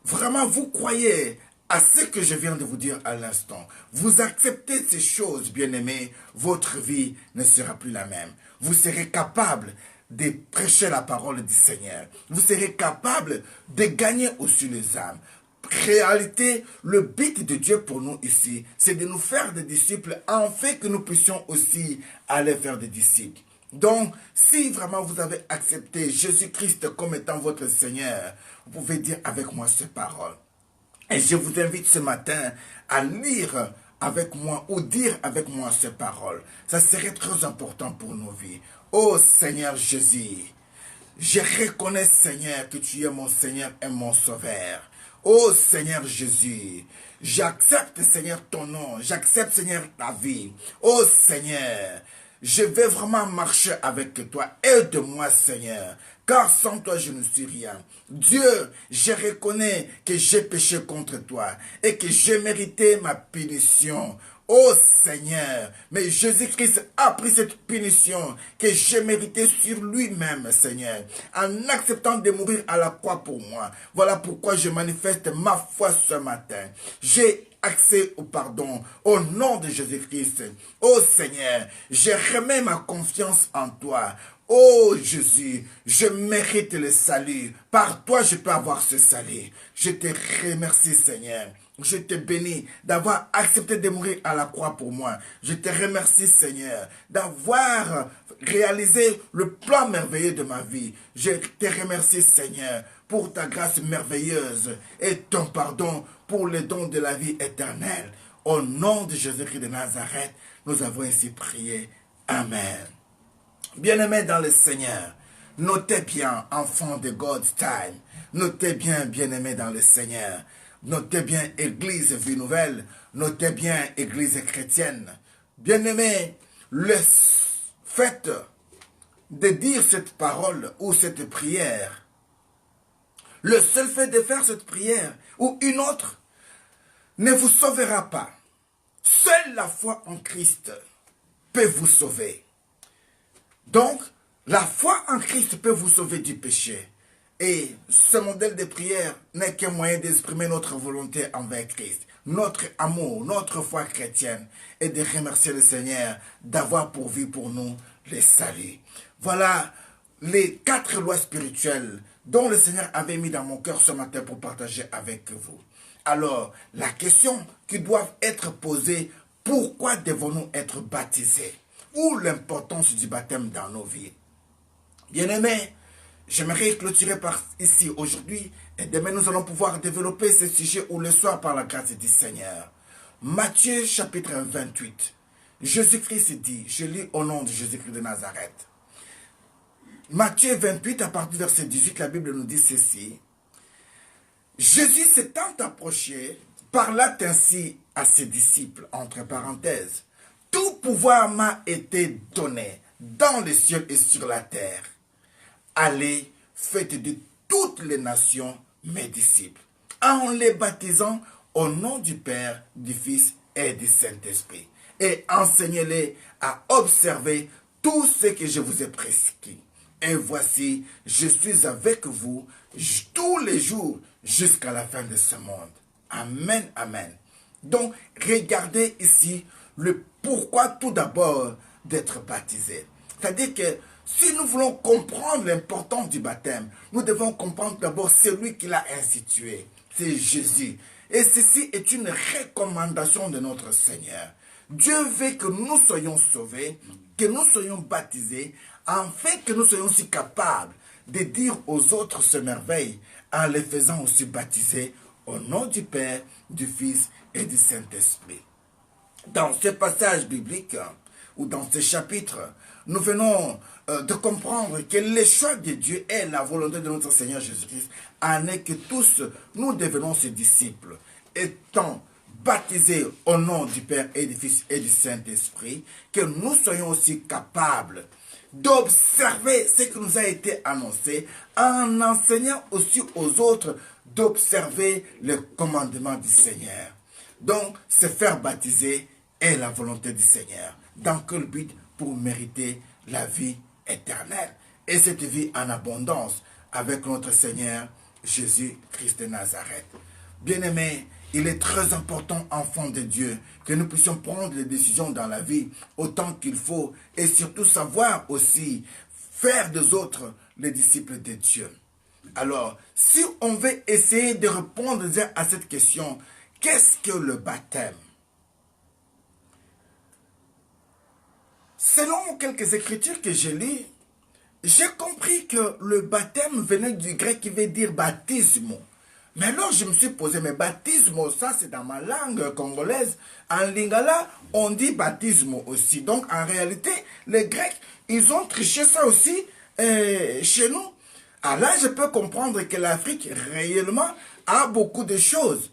vraiment vous croyez à ce que je viens de vous dire à l'instant, vous acceptez ces choses, bien-aimés, votre vie ne sera plus la même. Vous serez capable de prêcher la parole du Seigneur. Vous serez capable de gagner aussi les âmes. Réalité, le but de Dieu pour nous ici, c'est de nous faire des disciples, afin que nous puissions aussi aller faire des disciples. Donc, si vraiment vous avez accepté Jésus-Christ comme étant votre Seigneur, vous pouvez dire avec moi ces paroles. Et je vous invite ce matin à lire avec moi ou dire avec moi ces paroles. Ça serait très important pour nos vies. Ô Seigneur Jésus, je reconnais, Seigneur, que tu es mon Seigneur et mon Sauveur. Ô Seigneur Jésus, j'accepte, Seigneur, ton nom. J'accepte, Seigneur, ta vie. Ô Seigneur, je vais vraiment marcher avec toi. Aide-moi, Seigneur, car sans toi, je ne suis rien. Dieu, je reconnais que j'ai péché contre toi et que j'ai mérité ma punition. Oh Seigneur, mais Jésus-Christ a pris cette punition que j'ai méritée sur lui-même, Seigneur, en acceptant de mourir à la croix pour moi. Voilà pourquoi je manifeste ma foi ce matin. J'ai accès au pardon au nom de Jésus-Christ. Oh Seigneur, je remets ma confiance en toi. Oh Jésus, je mérite le salut. Par toi, je peux avoir ce salut. Je te remercie, Seigneur. Je te bénis d'avoir accepté de mourir à la croix pour moi. Je te remercie, Seigneur, d'avoir réalisé le plan merveilleux de ma vie. Je te remercie, Seigneur, pour ta grâce merveilleuse et ton pardon pour le don de la vie éternelle. Au nom de Jésus-Christ de Nazareth, nous avons ainsi prié. Amen. Bien-aimés dans le Seigneur, notez bien, enfants de God's Time, notez bien, bien-aimés dans le Seigneur, notez bien, Église Vie Nouvelle, notez bien, Église chrétienne. Bien-aimés, le fait de dire cette parole ou cette prière, le seul fait de faire cette prière ou une autre ne vous sauvera pas. Seule la foi en Christ peut vous sauver. Donc, la foi en Christ peut vous sauver du péché. Et ce modèle de prière n'est qu'un moyen d'exprimer notre volonté envers Christ, notre amour, notre foi chrétienne, et de remercier le Seigneur d'avoir pourvu pour nous le salut. Voilà les 4 lois spirituelles dont le Seigneur avait mis dans mon cœur ce matin pour partager avec vous. Alors, la question qui doit être posée, pourquoi devons-nous être baptisés? Ou l'importance du baptême dans nos vies. Bien-aimés, j'aimerais clôturer par ici aujourd'hui et demain nous allons pouvoir développer ce sujet ou le soir par la grâce du Seigneur. Matthieu chapitre 28. Jésus-Christ dit, je lis au nom de Jésus-Christ de Nazareth. Matthieu 28 à partir du verset 18, la Bible nous dit ceci. Jésus s'étant approché, parla ainsi à ses disciples, entre parenthèses. Tout pouvoir m'a été donné dans les cieux et sur la terre. Allez, faites de toutes les nations mes disciples, en les baptisant au nom du Père, du Fils et du Saint-Esprit, et enseignez-les à observer tout ce que je vous ai prescrit. Et voici, je suis avec vous tous les jours jusqu'à la fin de ce monde. Amen, amen. Donc, regardez ici le pourquoi tout d'abord d'être baptisé. C'est-à-dire que si nous voulons comprendre l'importance du baptême, nous devons comprendre d'abord celui qui l'a institué. C'est Jésus. Et ceci est une recommandation de notre Seigneur. Dieu veut que nous soyons sauvés, que nous soyons baptisés, afin que nous soyons aussi capables de dire aux autres ce merveille en les faisant aussi baptiser au nom du Père, du Fils et du Saint-Esprit. Dans ce passage biblique, ou dans ce chapitre, nous venons de comprendre que le choix de Dieu est la volonté de notre Seigneur Jésus-Christ, en est que tous nous devenons ses disciples, étant baptisés au nom du Père et du Fils et du Saint-Esprit, que nous soyons aussi capables d'observer ce qui nous a été annoncé, en enseignant aussi aux autres d'observer le commandement du Seigneur. Donc, se faire baptiser est la volonté du Seigneur. Dans quel but? Pour mériter la vie éternelle. Et cette vie en abondance avec notre Seigneur Jésus-Christ de Nazareth. Bien-aimés, il est très important, enfants de Dieu, que nous puissions prendre les décisions dans la vie autant qu'il faut et surtout savoir aussi faire des autres les disciples de Dieu. Alors, si on veut essayer de répondre à cette question, qu'est-ce que le baptême? Selon quelques écritures que j'ai lues, j'ai compris que le baptême venait du grec qui veut dire baptismo. Mais alors je me suis posé, mais baptismo, ça c'est dans ma langue congolaise. En lingala, on dit baptismo aussi. Donc en réalité, les Grecs, ils ont triché ça aussi chez nous. Alors là, je peux comprendre que l'Afrique réellement a beaucoup de choses.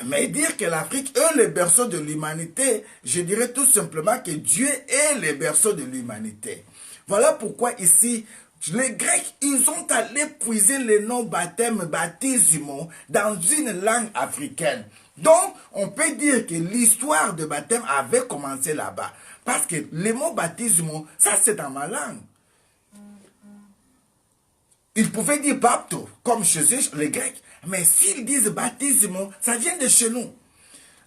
Mais dire que l'Afrique est le berceau de l'humanité, je dirais tout simplement que Dieu est le berceau de l'humanité. Voilà pourquoi ici, les Grecs, ils ont allé puiser le nom baptême, baptismo, dans une langue africaine. Donc, on peut dire que l'histoire de baptême avait commencé là-bas. Parce que le mot baptisme, ça c'est dans ma langue. Ils pouvaient dire bapto, comme chez eux, les Grecs. Mais s'ils disent baptisme, ça vient de chez nous.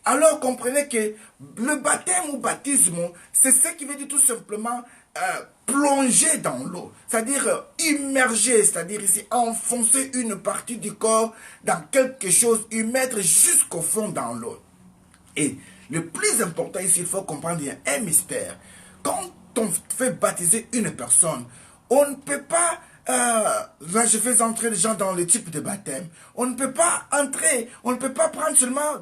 Alors comprenez que le baptême ou baptisme, c'est ce qui veut dire tout simplement plonger dans l'eau. C'est-à-dire immerger, c'est-à-dire ici enfoncer une partie du corps dans quelque chose, y mettre jusqu'au fond dans l'eau. Et le plus important ici, il faut comprendre, il y a un mystère. Quand on fait baptiser une personne, on ne peut pas, là je fais entrer les gens dans le type de baptême, on ne peut pas entrer, on ne peut pas prendre seulement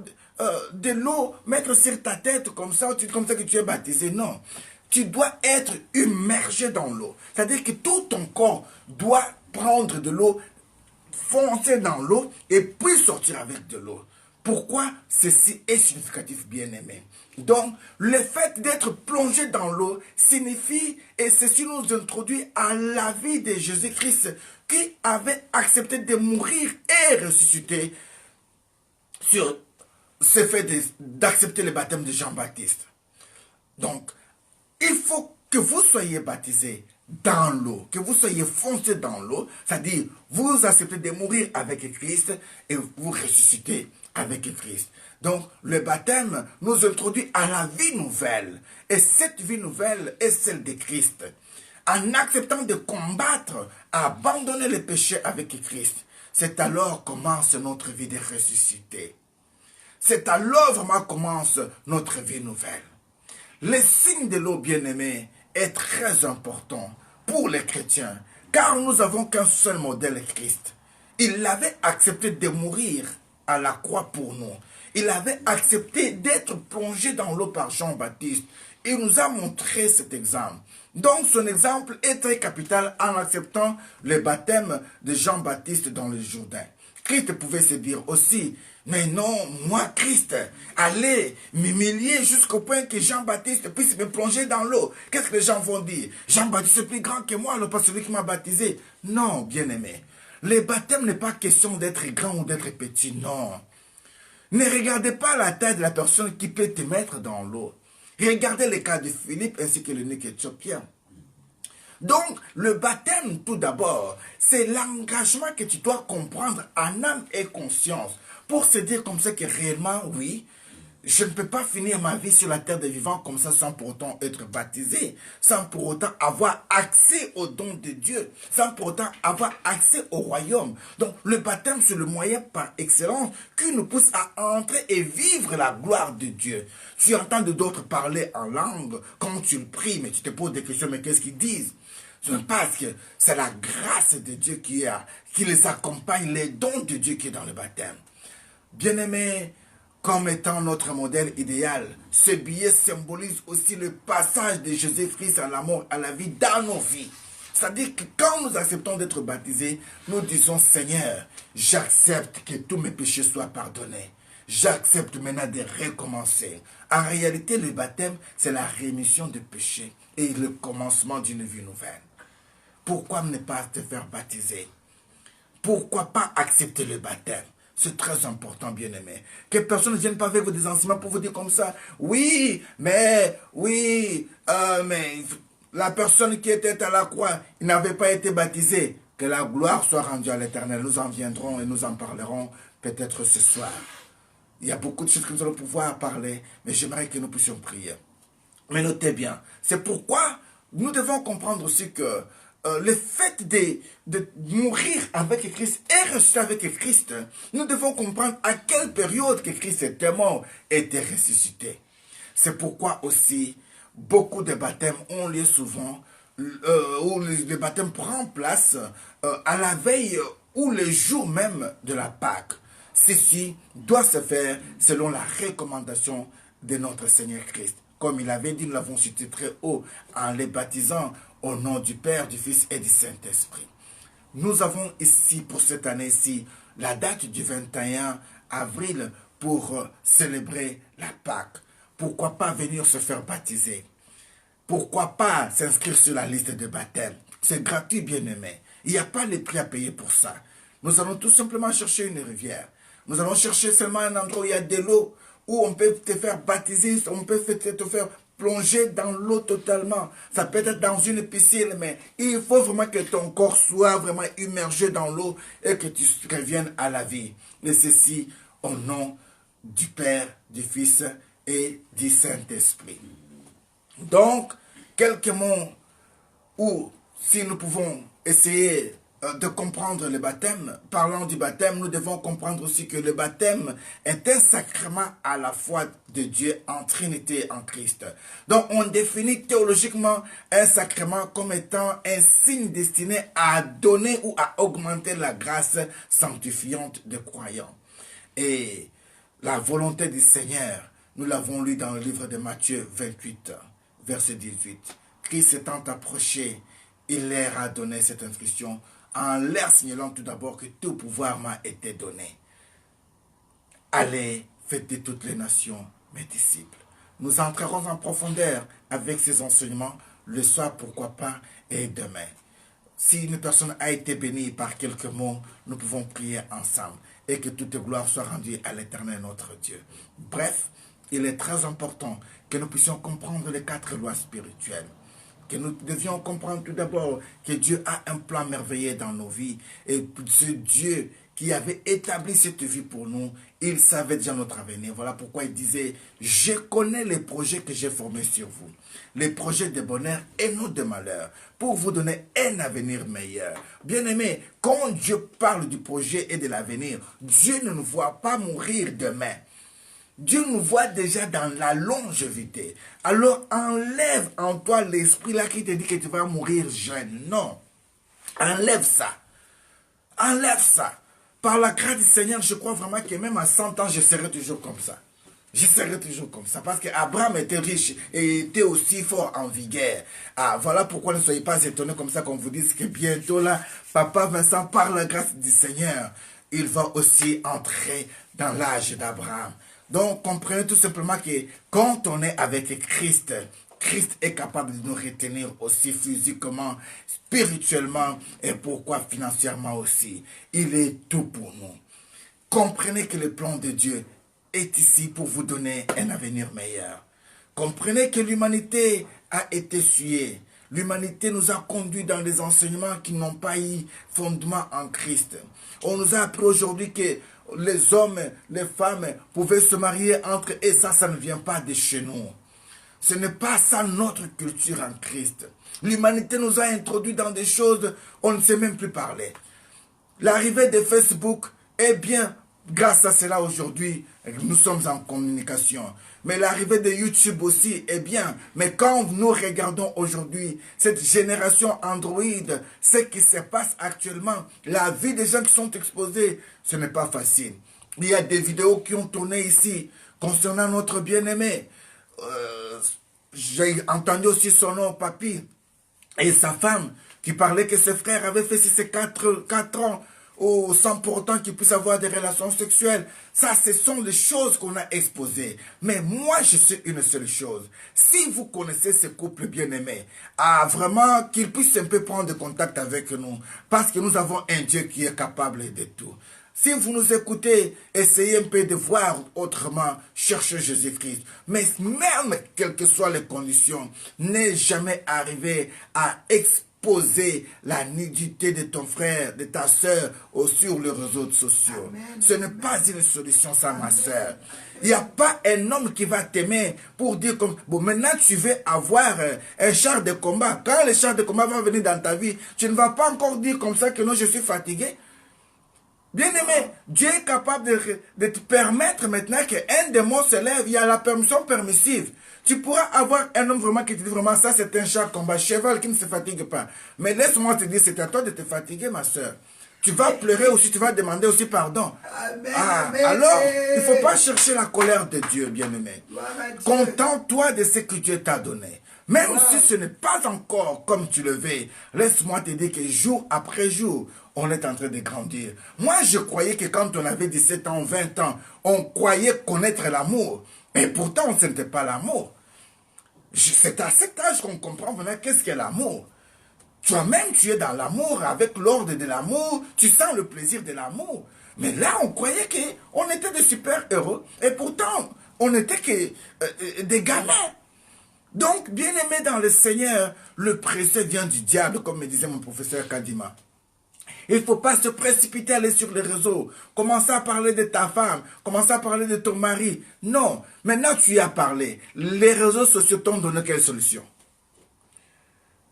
de l'eau, mettre sur ta tête comme ça que tu es baptisé, non. Tu dois être immergé dans l'eau. C'est-à-dire que tout ton corps doit prendre de l'eau, foncer dans l'eau et puis sortir avec de l'eau. Pourquoi ceci est significatif, bien-aimé? Donc, le fait d'être plongé dans l'eau signifie, et ceci nous introduit à la vie de Jésus-Christ qui avait accepté de mourir et ressusciter sur ce fait d'accepter le baptême de Jean-Baptiste. Donc, il faut que vous soyez baptisés dans l'eau, que vous soyez foncé dans l'eau, c'est-à-dire vous acceptez de mourir avec Christ et vous ressuscitez avec Christ. Donc le baptême nous introduit à la vie nouvelle. Et cette vie nouvelle est celle de Christ. En acceptant de combattre, abandonner les péchés avec Christ, c'est alors commence notre vie de ressuscité. C'est alors vraiment commence notre vie nouvelle. Le signe de l'eau, bien-aimée, est très important pour les chrétiens, car nous n'avons qu'un seul modèle, Christ. Il avait accepté de mourir à la croix pour nous. Il avait accepté d'être plongé dans l'eau par Jean-Baptiste. Il nous a montré cet exemple. Donc son exemple est très capital en acceptant le baptême de Jean-Baptiste dans le Jourdain. Christ pouvait se dire aussi, mais non, moi Christ, allez m'humilier jusqu'au point que Jean-Baptiste puisse me plonger dans l'eau. Qu'est-ce que les gens vont dire? Jean-Baptiste est plus grand que moi, alors pas celui qui m'a baptisé. Non, bien-aimé. Le baptême n'est pas question d'être grand ou d'être petit, non. Ne regardez pas la taille de la personne qui peut te mettre dans l'eau. Regardez le cas de Philippe ainsi que l'eunuque éthiopien. Donc, le baptême, tout d'abord, c'est l'engagement que tu dois comprendre en âme et conscience pour se dire comme ça que réellement, oui, je ne peux pas finir ma vie sur la terre des vivants comme ça sans pour autant être baptisé, sans pour autant avoir accès aux dons de Dieu, sans pour autant avoir accès au royaume. Donc, le baptême, c'est le moyen par excellence qui nous pousse à entrer et vivre la gloire de Dieu. Tu entends d'autres parler en langue, quand tu le pries, mais tu te poses des questions, mais qu'est-ce qu'ils disent? Parce que c'est la grâce de Dieu qui les accompagne, les dons de Dieu qui est dans le baptême. Bien-aimé, comme étant notre modèle idéal, ce billet symbolise aussi le passage de Jésus-Christ à la mort, à la vie dans nos vies. C'est-à-dire que quand nous acceptons d'être baptisés, nous disons, Seigneur, j'accepte que tous mes péchés soient pardonnés. J'accepte maintenant de recommencer. En réalité, le baptême, c'est la rémission des péchés et le commencement d'une vie nouvelle. Pourquoi ne pas te faire baptiser? Pourquoi pas accepter le baptême? C'est très important, bien-aimé. Que personne ne vienne pas avec des enseignements pour vous dire comme ça. Oui, mais la personne qui était à la croix, il n'avait pas été baptisé. Que la gloire soit rendue à l'Éternel. Nous en viendrons et nous en parlerons peut-être ce soir. Il y a beaucoup de choses que nous allons pouvoir parler, mais j'aimerais que nous puissions prier. Mais notez bien, c'est pourquoi nous devons comprendre aussi que le fait de mourir avec Christ et ressusciter avec Christ, nous devons comprendre à quelle période que Christ était mort et était ressuscité. C'est pourquoi aussi beaucoup de baptêmes ont lieu souvent, où le baptême prend place à la veille ou le jour même de la Pâque. Ceci doit se faire selon la recommandation de notre Seigneur Christ. Comme il avait dit, nous l'avons cité très haut, en les baptisant au nom du Père, du Fils et du Saint-Esprit. Nous avons ici, pour cette année-ci, la date du 21 avril pour célébrer la Pâque. Pourquoi pas venir se faire baptiser? Pourquoi pas s'inscrire sur la liste de baptême? C'est gratuit, bien-aimé. Il n'y a pas les prix à payer pour ça. Nous allons tout simplement chercher une rivière. Nous allons chercher seulement un endroit où il y a de l'eau, où on peut te faire baptiser, on peut te faire plonger dans l'eau totalement. Ça peut être dans une piscine, mais il faut vraiment que ton corps soit vraiment immergé dans l'eau et que tu reviennes à la vie. Et ceci au nom du Père, du Fils et du Saint-Esprit. Donc, quelques mots où, si nous pouvons essayer de comprendre le baptême, parlant du baptême, nous devons comprendre aussi que le baptême est un sacrement à la foi de Dieu en Trinité en Christ. Donc on définit théologiquement un sacrement comme étant un signe destiné à donner ou à augmenter la grâce sanctifiante des croyants. Et la volonté du Seigneur, nous l'avons lu dans le livre de Matthieu 28, verset 18. Christ étant approché, il leur a donné cette instruction en leur signalant tout d'abord que tout pouvoir m'a été donné. Allez, faites de toutes les nations mes disciples. Nous entrerons en profondeur avec ces enseignements le soir, pourquoi pas, et demain. Si une personne a été bénie par quelques mots, nous pouvons prier ensemble et que toute gloire soit rendue à l'Éternel notre Dieu. Bref, il est très important que nous puissions comprendre les 4 lois spirituelles. Que nous devions comprendre tout d'abord que Dieu a un plan merveilleux dans nos vies. Et ce Dieu qui avait établi cette vie pour nous, il savait déjà notre avenir. Voilà pourquoi il disait, je connais les projets que j'ai formés sur vous. Les projets de bonheur et non de malheur, pour vous donner un avenir meilleur. Bien-aimés, quand Dieu parle du projet et de l'avenir, Dieu ne nous voit pas mourir demain. Dieu nous voit déjà dans la longévité. Alors enlève en toi l'esprit là qui te dit que tu vas mourir jeune. Non. Enlève ça. Enlève ça. Par la grâce du Seigneur, je crois vraiment que même à 100 ans, je serai toujours comme ça. Je serai toujours comme ça. Parce qu'Abraham était riche et était aussi fort en vigueur. Ah, voilà pourquoi ne soyez pas étonnés comme ça qu'on vous dise que bientôt là, Papa Vincent, par la grâce du Seigneur, il va aussi entrer dans l'âge d'Abraham. Donc, comprenez tout simplement que quand on est avec Christ, Christ est capable de nous retenir aussi physiquement, spirituellement et pourquoi financièrement aussi. Il est tout pour nous. Comprenez que le plan de Dieu est ici pour vous donner un avenir meilleur. Comprenez que l'humanité a été suée. L'humanité nous a conduits dans des enseignements qui n'ont pas eu fondement en Christ. On nous a appris aujourd'hui que les hommes, les femmes pouvaient se marier entre eux et ça ne vient pas de chez nous. Ce n'est pas ça notre culture en Christ. L'humanité nous a introduits dans des choses, on ne sait même plus parler. L'arrivée de Facebook, eh bien, grâce à cela aujourd'hui, nous sommes en communication. Mais l'arrivée de YouTube aussi est bien. Mais quand nous regardons aujourd'hui cette génération Android, ce qui se passe actuellement, la vie des gens qui sont exposés, ce n'est pas facile. Il y a des vidéos qui ont tourné ici concernant notre bien-aimé. J'ai entendu aussi son nom, Papy, et sa femme, qui parlait que ses frères avaient fait ces 4 ans, sans pour autant qu'ils puissent avoir des relations sexuelles. Ça, ce sont les choses qu'on a exposées. Mais moi, je sais une seule chose. Si vous connaissez ce couple bien-aimé, vraiment qu'ils puissent un peu prendre contact avec nous, parce que nous avons un Dieu qui est capable de tout. Si vous nous écoutez, essayez un peu de voir autrement, cherchez Jésus-Christ. Mais même, quelles que soient les conditions, n'est jamais arrivé à exposer la nudité de ton frère, de ta soeur sur les réseaux sociaux. Amen. Ce n'est pas une solution, ça, ma soeur. Il n'y a pas un homme qui va t'aimer pour dire comme, bon, maintenant tu veux avoir un char de combat. Quand le char de combat va venir dans ta vie, tu ne vas pas encore dire comme ça que non, je suis fatigué. Bien-aimé, Dieu est capable de te permettre maintenant qu'un démon se lève. Il y a la permission permissive. Tu pourras avoir un homme vraiment qui te dit vraiment ça, c'est un char de combat, cheval qui ne se fatigue pas. Mais laisse-moi te dire, c'est à toi de te fatiguer, ma soeur. Tu vas pleurer aussi, tu vas demander aussi pardon. Amen, amen. Alors, il ne faut pas chercher la colère de Dieu, bien-aimé. Contente-toi de ce que Dieu t'a donné. Même si ce n'est pas encore comme tu le veux, laisse-moi te dire que jour après jour, on est en train de grandir. Moi, je croyais que quand on avait 17 ans, 20 ans, on croyait connaître l'amour. Et pourtant, ce n'était pas l'amour. C'est à cet âge qu'on comprend vraiment qu'est-ce qu'est l'amour. Toi-même, tu es dans l'amour, avec l'ordre de l'amour, tu sens le plaisir de l'amour. Mais là, on croyait qu'on était des super-héros. Et pourtant, on n'était que des gamins. Donc, bien-aimé dans le Seigneur, le précès vient du diable, comme me disait mon professeur Kadima. Il ne faut pas se précipiter à aller sur les réseaux. Commencer à parler de ta femme. Commencer à parler de ton mari. Non. Maintenant, tu y as parlé. Les réseaux sociaux t'ont donné quelle solution?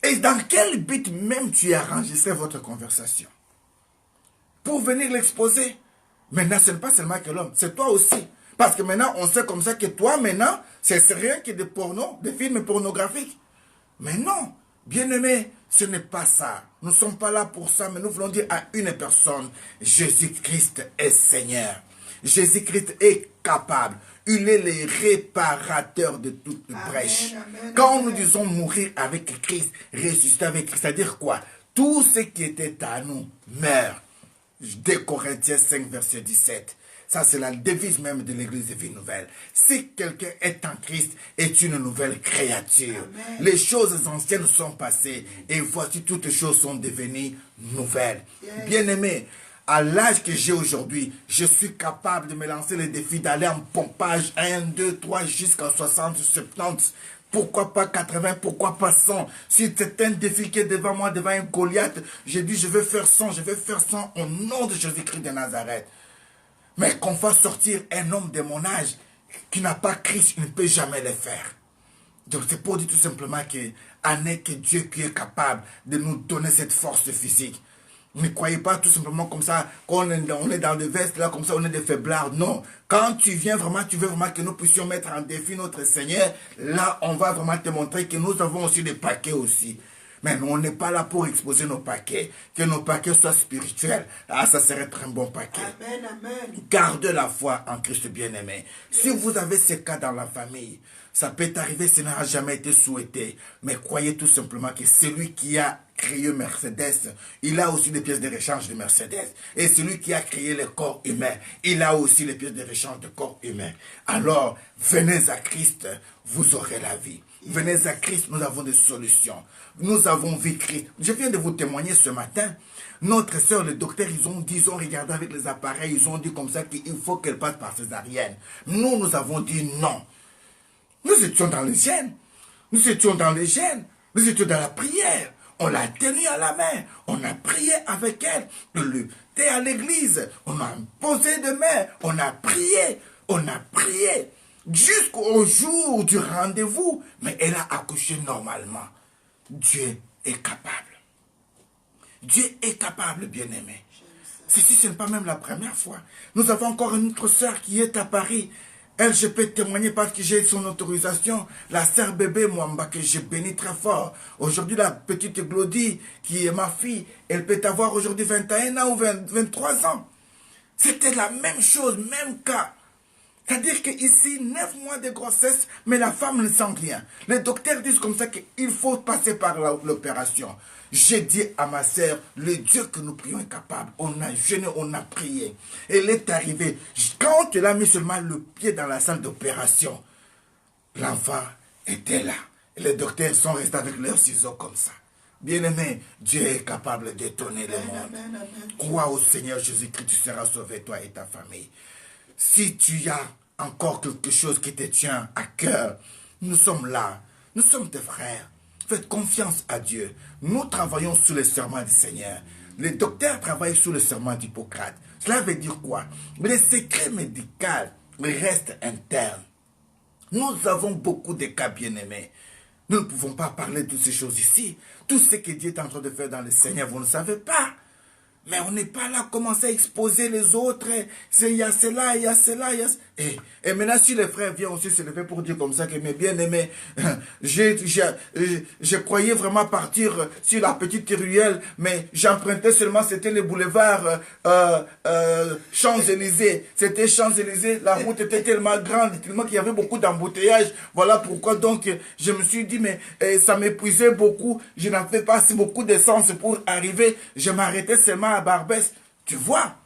Et dans quel but même tu as enregistré votre conversation? Pour venir l'exposer. Maintenant, ce n'est pas seulement que l'homme. C'est toi aussi. Parce que maintenant, on sait comme ça que toi, maintenant, c'est rien que des pornos, des films pornographiques. Mais non. Bien-aimé, ce n'est pas ça. Nous ne sommes pas là pour ça, mais nous voulons dire à une personne, Jésus-Christ est Seigneur. Jésus-Christ est capable. Il est le réparateur de toute brèche. Quand nous disons mourir avec Christ, ressusciter avec Christ, c'est-à-dire quoi? Tout ce qui était à nous meurt. 2 Corinthiens 5, verset 17. Ça, c'est la devise même de l'église de Vie Nouvelle. Si quelqu'un est en Christ, est une nouvelle créature. Amen. Les choses anciennes sont passées et voici toutes les choses sont devenues nouvelles. Yes. Bien-aimé, à l'âge que j'ai aujourd'hui, je suis capable de me lancer le défi d'aller en pompage 1, 2, 3 jusqu'à 60, 70. Pourquoi pas 80, pourquoi pas 100? Si c'est un défi qui est devant moi, devant un Goliath, j'ai dit je vais faire 100, je vais faire 100 au nom de Jésus-Christ de Nazareth. Mais qu'on fasse sortir un homme de mon âge qui n'a pas Christ, il ne peut jamais le faire. Donc c'est pour dire tout simplement qu'il n'est que Dieu qui est capable de nous donner cette force physique. Ne croyez pas tout simplement comme ça, qu'on est dans le veste, là, comme ça, on est des faiblards. Non. Quand tu viens vraiment, tu veux vraiment que nous puissions mettre en défi notre Seigneur, là, on va vraiment te montrer que nous avons aussi des paquets aussi. Mais on n'est pas là pour exposer nos paquets. Que nos paquets soient spirituels. Ah, ça serait un bon paquet. Amen, amen. Gardez la foi en Christ bien-aimé. Si vous avez ce cas dans la famille, ça peut arriver, ça n'a jamais été souhaité. Mais croyez tout simplement que celui qui a créé Mercedes, il a aussi des pièces de rechange de Mercedes. Et celui qui a créé le corps humain, il a aussi les pièces de rechange de corps humain. Alors, venez à Christ, vous aurez la vie. Venez à Christ, nous avons des solutions. Nous avons vu Christ. Je viens de vous témoigner ce matin. Notre soeur, le docteur, ils ont regardé avec les appareils, ils ont dit comme ça qu'il faut qu'elle passe par césarienne. Nous avons dit non. Nous étions dans les gènes. Nous étions dans les gènes. Nous étions dans la prière. On l'a tenue à la main. On a prié avec elle. On l'était à l'église. On a posé des mains. On a prié. On a prié. Jusqu'au jour du rendez-vous. Mais elle a accouché normalement. Dieu est capable. Dieu est capable, bien-aimé. Ceci, ce n'est pas même la première fois. Nous avons encore une autre sœur qui est à Paris. Elle, je peux témoigner parce que j'ai son autorisation. La sœur bébé Mwamba, que je bénis très fort. Aujourd'hui, la petite Glodie, qui est ma fille, elle peut avoir aujourd'hui 21 ans ou 23 ans. C'était la même chose, même cas. C'est-à-dire qu'ici, 9 mois de grossesse, mais la femme ne sent rien. Les docteurs disent comme ça qu'il faut passer par l'opération. J'ai dit à ma sœur, le Dieu que nous prions est capable. On a jeûné, on a prié. Elle est arrivée. Quand elle a mis seulement le pied dans la salle d'opération, l'enfant était là. Et les docteurs sont restés avec leurs ciseaux comme ça. Bien-aimé, Dieu est capable d'étonner le monde. Crois au Seigneur Jésus-Christ, tu seras sauvé, toi et ta famille. Si tu as encore quelque chose qui te tient à cœur, nous sommes là. Nous sommes tes frères. Faites confiance à Dieu. Nous travaillons sous le serment du Seigneur. Les docteurs travaillent sous le serment d'Hippocrate. Cela veut dire quoi? Les secrets médicaux restent internes. Nous avons beaucoup de cas bien-aimés. Nous ne pouvons pas parler de toutes ces choses ici. Tout ce que Dieu est en train de faire dans le Seigneur, vous ne savez pas. Mais on n'est pas là à commencer à exposer les autres. Il y a cela, il y a cela, il y a... Et maintenant, si les frères viennent aussi se lever pour dire comme ça que mes bien-aimés, je croyais vraiment partir sur la petite ruelle, mais j'empruntais seulement, c'était le boulevard Champs-Élysées. C'était Champs-Élysées, la route était tellement grande, tellement qu'il y avait beaucoup d'embouteillages. Voilà pourquoi donc je me suis dit, mais ça m'épuisait beaucoup. Je n'avais pas assez beaucoup d'essence pour arriver. Je m'arrêtais seulement à Barbès. Tu vois?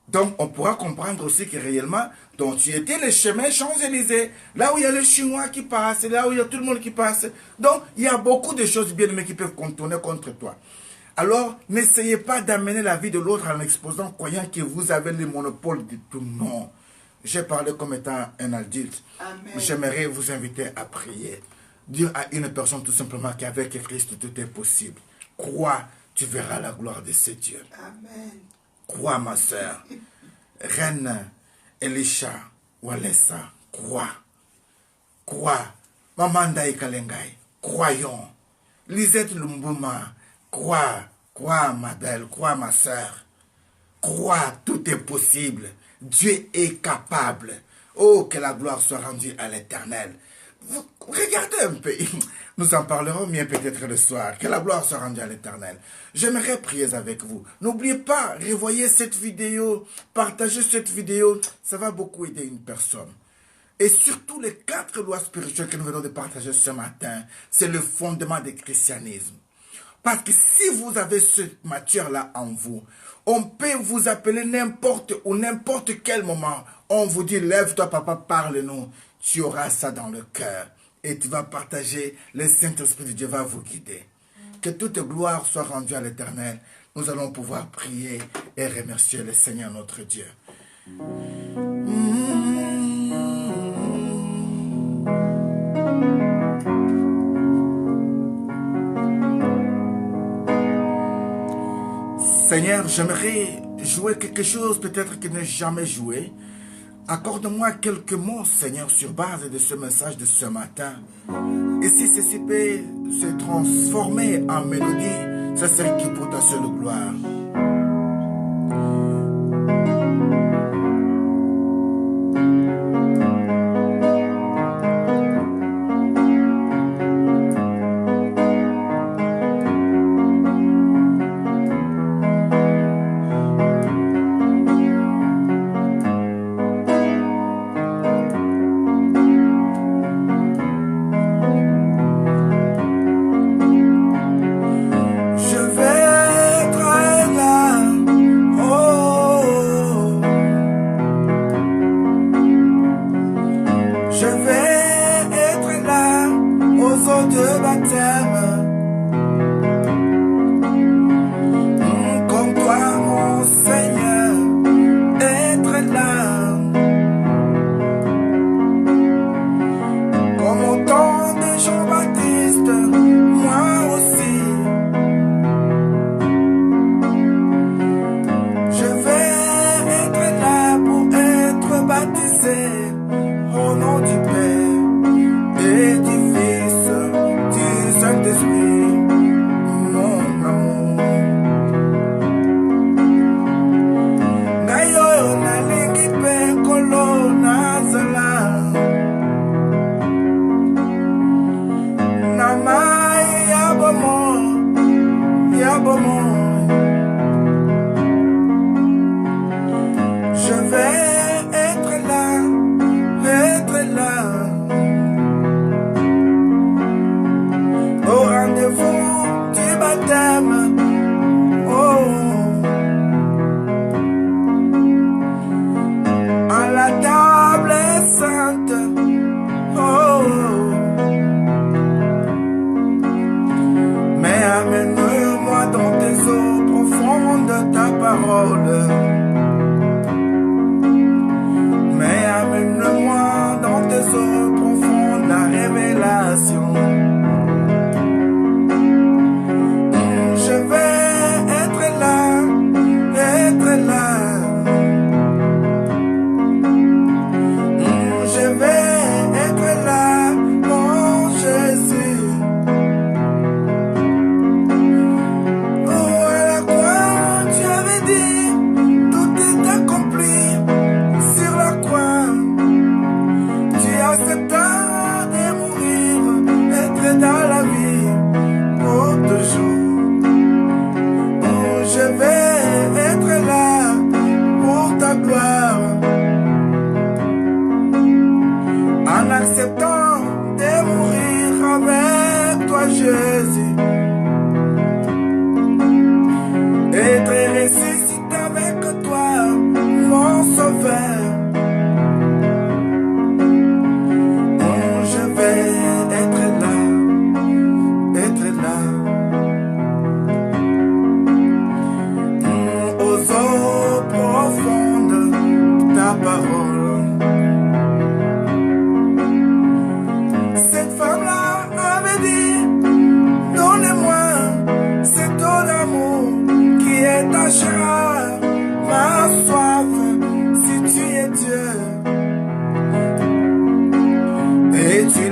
Donc, on pourra comprendre aussi que réellement, donc tu étais le chemin Champs-Élysées, là où il y a les Chinois qui passent, là où il y a tout le monde qui passe. Donc, il y a beaucoup de choses bien aimées qui peuvent contourner contre toi. Alors, n'essayez pas d'amener la vie de l'autre en exposant, croyant que vous avez le monopole de tout. Non. J'ai parlé comme étant un adulte. J'aimerais vous inviter à prier. Dire à une personne tout simplement qu'avec Christ, tout est possible. Crois, tu verras la gloire de ce Dieu. Amen. Crois, ma soeur. Reine Elisha Walesa, crois. Crois. Mamanda Ikalengai, croyons. Lisette Lumbuma, crois. Crois, ma belle, crois, ma soeur. Crois, tout est possible. Dieu est capable. Oh, que la gloire soit rendue à l'Éternel. Regardez un peu. Nous en parlerons bien peut-être le soir. Que la gloire soit rendue à l'Éternel. J'aimerais prier avec vous. N'oubliez pas, revoyez cette vidéo. Partagez cette vidéo. Ça va beaucoup aider une personne. Et surtout les 4 lois spirituelles que nous venons de partager ce matin. C'est le fondement du christianisme. Parce que si vous avez cette matière-là en vous, on peut vous appeler n'importe où, n'importe quel moment. On vous dit, lève-toi papa, parle-nous. Tu auras ça dans le cœur. Et tu vas partager, le Saint-Esprit de Dieu va vous guider. Que toute gloire soit rendue à l'Éternel. Nous allons pouvoir prier et remercier le Seigneur notre Dieu. Seigneur, j'aimerais jouer quelque chose peut-être que je n'ai jamais joué. Accorde-moi quelques mots, Seigneur, sur base de ce message de ce matin. Et si ceci peut se transformer en mélodie, ça serait qui pour ta seule gloire.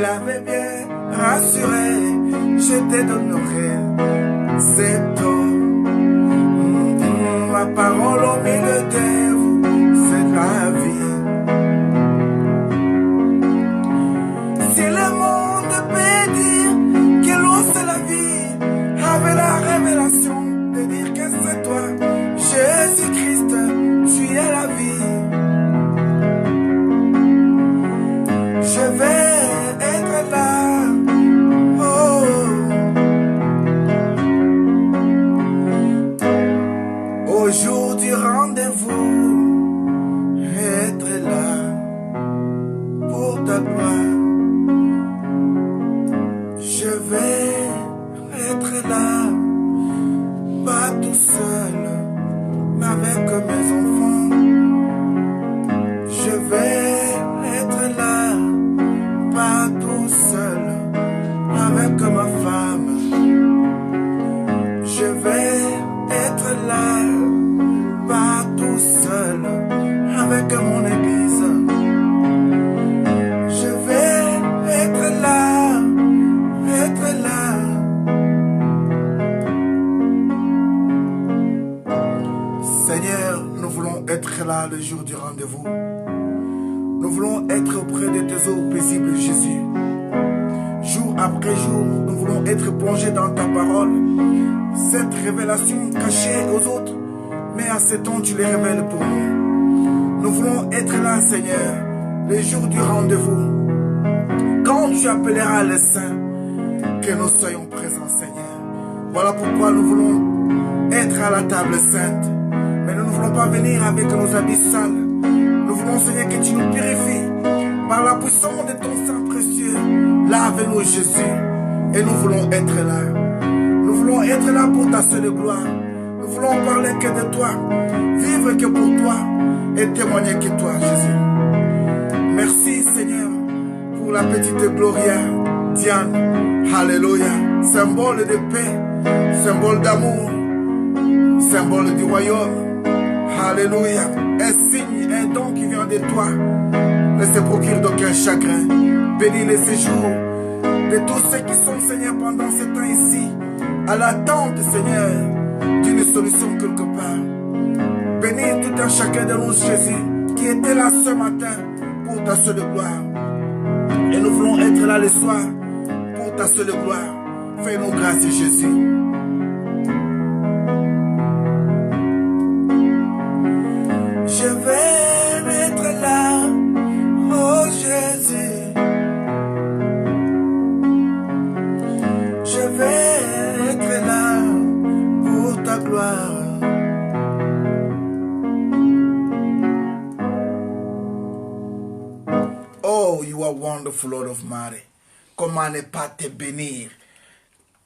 il avait bien rassuré, je te donnerai cette eau. Ma parole au milieu de vous, c'est la vie. Si le monde peut dire que l'eau c'est la vie, avec la révélation de dire que c'est toi, Jésus-Christ, tu es la vie. Je vais être là, au jour du rendez-vous, être là pour ta gloire. Je vais être là, pas tout seul, mais avec mes enfants. Je vais être là, pas tout seul, avec ma femme. Je vais être là, pas tout seul, avec mon église. Je vais être là, être là. Seigneur, nous voulons être là le jour du rendez-vous. Nous voulons être auprès de tes eaux paisibles, Jésus. Jour après jour, nous voulons être plongés dans ta parole. Cette révélation cachée aux autres, mais à ce temps, tu les révèles pour nous. Nous voulons être là, Seigneur, le jour du rendez-vous. Quand tu appelleras les saints, que nous soyons présents, Seigneur. Voilà pourquoi nous voulons être à la table sainte. Mais nous ne voulons pas venir avec nos habits sales. Nous voulons, Seigneur, que tu nous purifies par la puissance de ton sang précieux. Lave-nous, Jésus. Et nous voulons être là. Nous voulons être là pour ta seule gloire. Nous voulons parler que de toi. Vivre que pour toi. Et témoigner que toi, Jésus. Merci, Seigneur, pour la petite Gloria Diane. Alléluia. Symbole de paix. Symbole d'amour. Symbole du royaume. Alléluia. Un signe, un don qui vient de toi. Ne se procure d'aucun chagrin. Bénis les séjours de tous ceux qui sont, Seigneur, pendant ce temps ici, à l'attente, Seigneur, d'une solution quelque part. Bénis tout un chacun de nous, Jésus, qui était là ce matin pour ta seule gloire. Et nous voulons être là le soir pour ta seule gloire. Fais-nous grâce, Jésus. Je vais être là, oh Jésus. Je vais être là pour ta gloire. Oh, you are wonderful, Lord of Mary. Comment ne pas te bénir?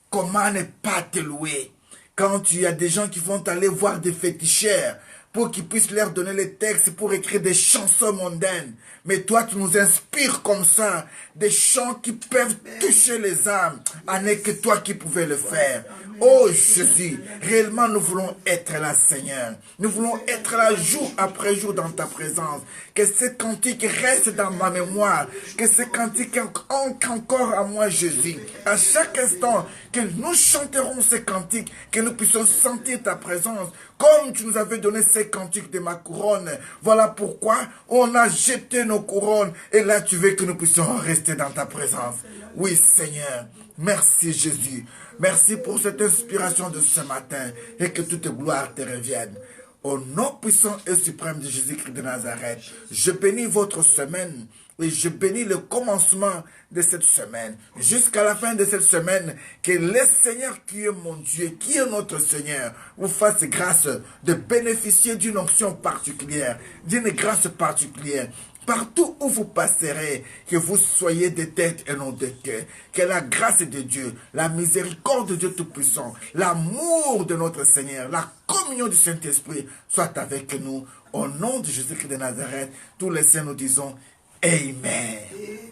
Comment ne pas te louer? Quand il y a des gens qui vont aller voir des féticheurs pour qu'ils puissent leur donner les textes pour écrire des chansons mondaines. Mais toi, tu nous inspires comme ça, des chants qui peuvent toucher les âmes. Ah, n'est que toi qui pouvais le faire. Oh Jésus, réellement nous voulons être là, Seigneur. Nous voulons être là jour après jour dans ta présence. Que ce cantique reste dans ma mémoire. Que ce cantique entre encore à moi, Jésus. À chaque instant que nous chanterons ce cantique, que nous puissions sentir ta présence. Comme tu nous avais donné ces cantiques de ma couronne. Voilà pourquoi on a jeté nos couronnes. Et là, tu veux que nous puissions rester dans ta présence. Oui, Seigneur. Merci, Jésus. Merci pour cette inspiration de ce matin. Et que toute gloire te revienne. Au nom puissant et suprême de Jésus-Christ de Nazareth, je bénis votre semaine. Et je bénis le commencement de cette semaine. Jusqu'à la fin de cette semaine, que le Seigneur qui est mon Dieu, qui est notre Seigneur, vous fasse grâce de bénéficier d'une onction particulière, d'une grâce particulière. Partout où vous passerez, que vous soyez des têtes et non des cœurs. Que la grâce de Dieu, la miséricorde de Dieu Tout-Puissant, l'amour de notre Seigneur, la communion du Saint-Esprit soit avec nous. Au nom de Jésus-Christ de Nazareth, tous les saints nous disons Amen. Amen.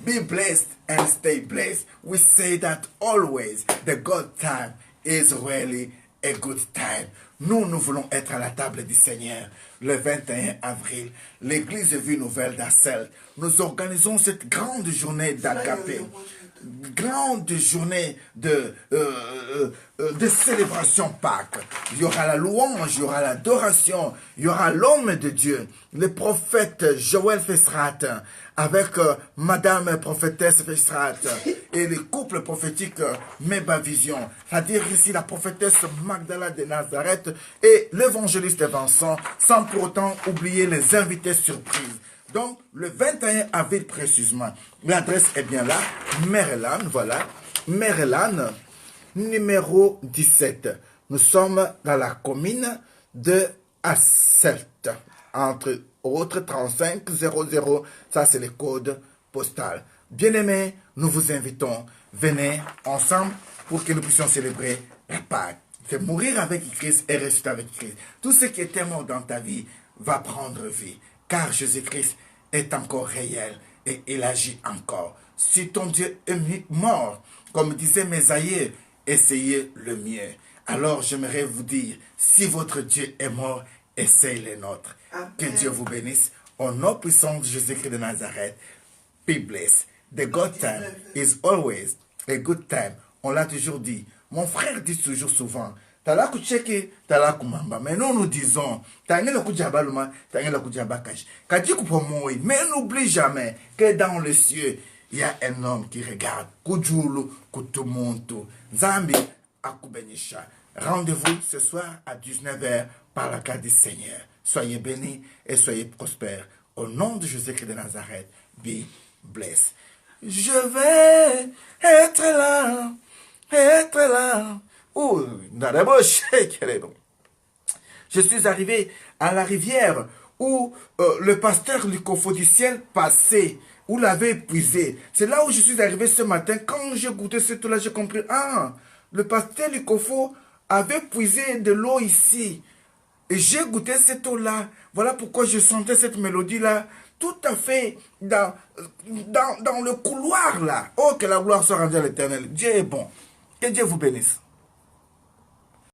Be blessed and stay blessed. We say that always the God time is really a good time. Nous voulons être à la table du Seigneur. Le 21 avril, l'église Vie Nouvelle d'Assel, nous organisons cette grande journée d'agapé. Grande journée de célébration Pâques. Il y aura la louange, il y aura l'adoration, il y aura l'homme de Dieu, le prophète Joël Festrat, avec Madame prophétesse Festrat et le couple prophétique Meba Vision, c'est-à-dire ici la prophétesse Magdala de Nazareth et l'évangéliste Vincent, sans pour autant oublier les invités surprises. Donc, le 21 avril précisément, l'adresse est bien là, Maryland, voilà, Maryland, numéro 17. Nous sommes dans la commune de Asselt, entre autres 3500, ça c'est le code postal. Bien-aimés, nous vous invitons, venez ensemble pour que nous puissions célébrer la Pâque. C'est mourir avec Christ et ressusciter avec Christ. Tout ce qui était mort dans ta vie va prendre vie. Car Jésus-Christ est encore réel et il agit encore. Si ton Dieu est mort, comme disaient mes aïeux, essayez le mieux. Alors j'aimerais vous dire, si votre Dieu est mort, essayez le nôtre. Amen. Que Dieu vous bénisse. Au nom puissant de Jésus-Christ de Nazareth, be blessed. The good time is always a good time. On l'a toujours dit. Mon frère dit toujours souvent, Tala kucheke, tala kumamba. Mais nous disons, tangela kujabaluma, tangela kujabakash. Kadi kupomoi. Mais n'oublie jamais que dans les cieux, il y a un homme qui regarde. Kujulu, kutumuntu. Zambi, akubenisha. Rendez-vous ce soir à 19h par la grâce du Seigneur. Soyez bénis et soyez prospères. Au nom de Jésus-Christ de Nazareth, be blessed. Je vais être là, être là. Oh, je suis arrivé à la rivière où le pasteur Lucofo du ciel passait, où l'avait épuisé. C'est là où je suis arrivé ce matin. Quand j'ai goûté cette eau-là, j'ai compris. Ah, le pasteur Lucofo avait puisé de l'eau ici. Et j'ai goûté cette eau-là. Voilà pourquoi je sentais cette mélodie-là tout à fait dans le couloir là. Oh, que la gloire soit rendue à l'Éternel. Dieu est bon. Que Dieu vous bénisse.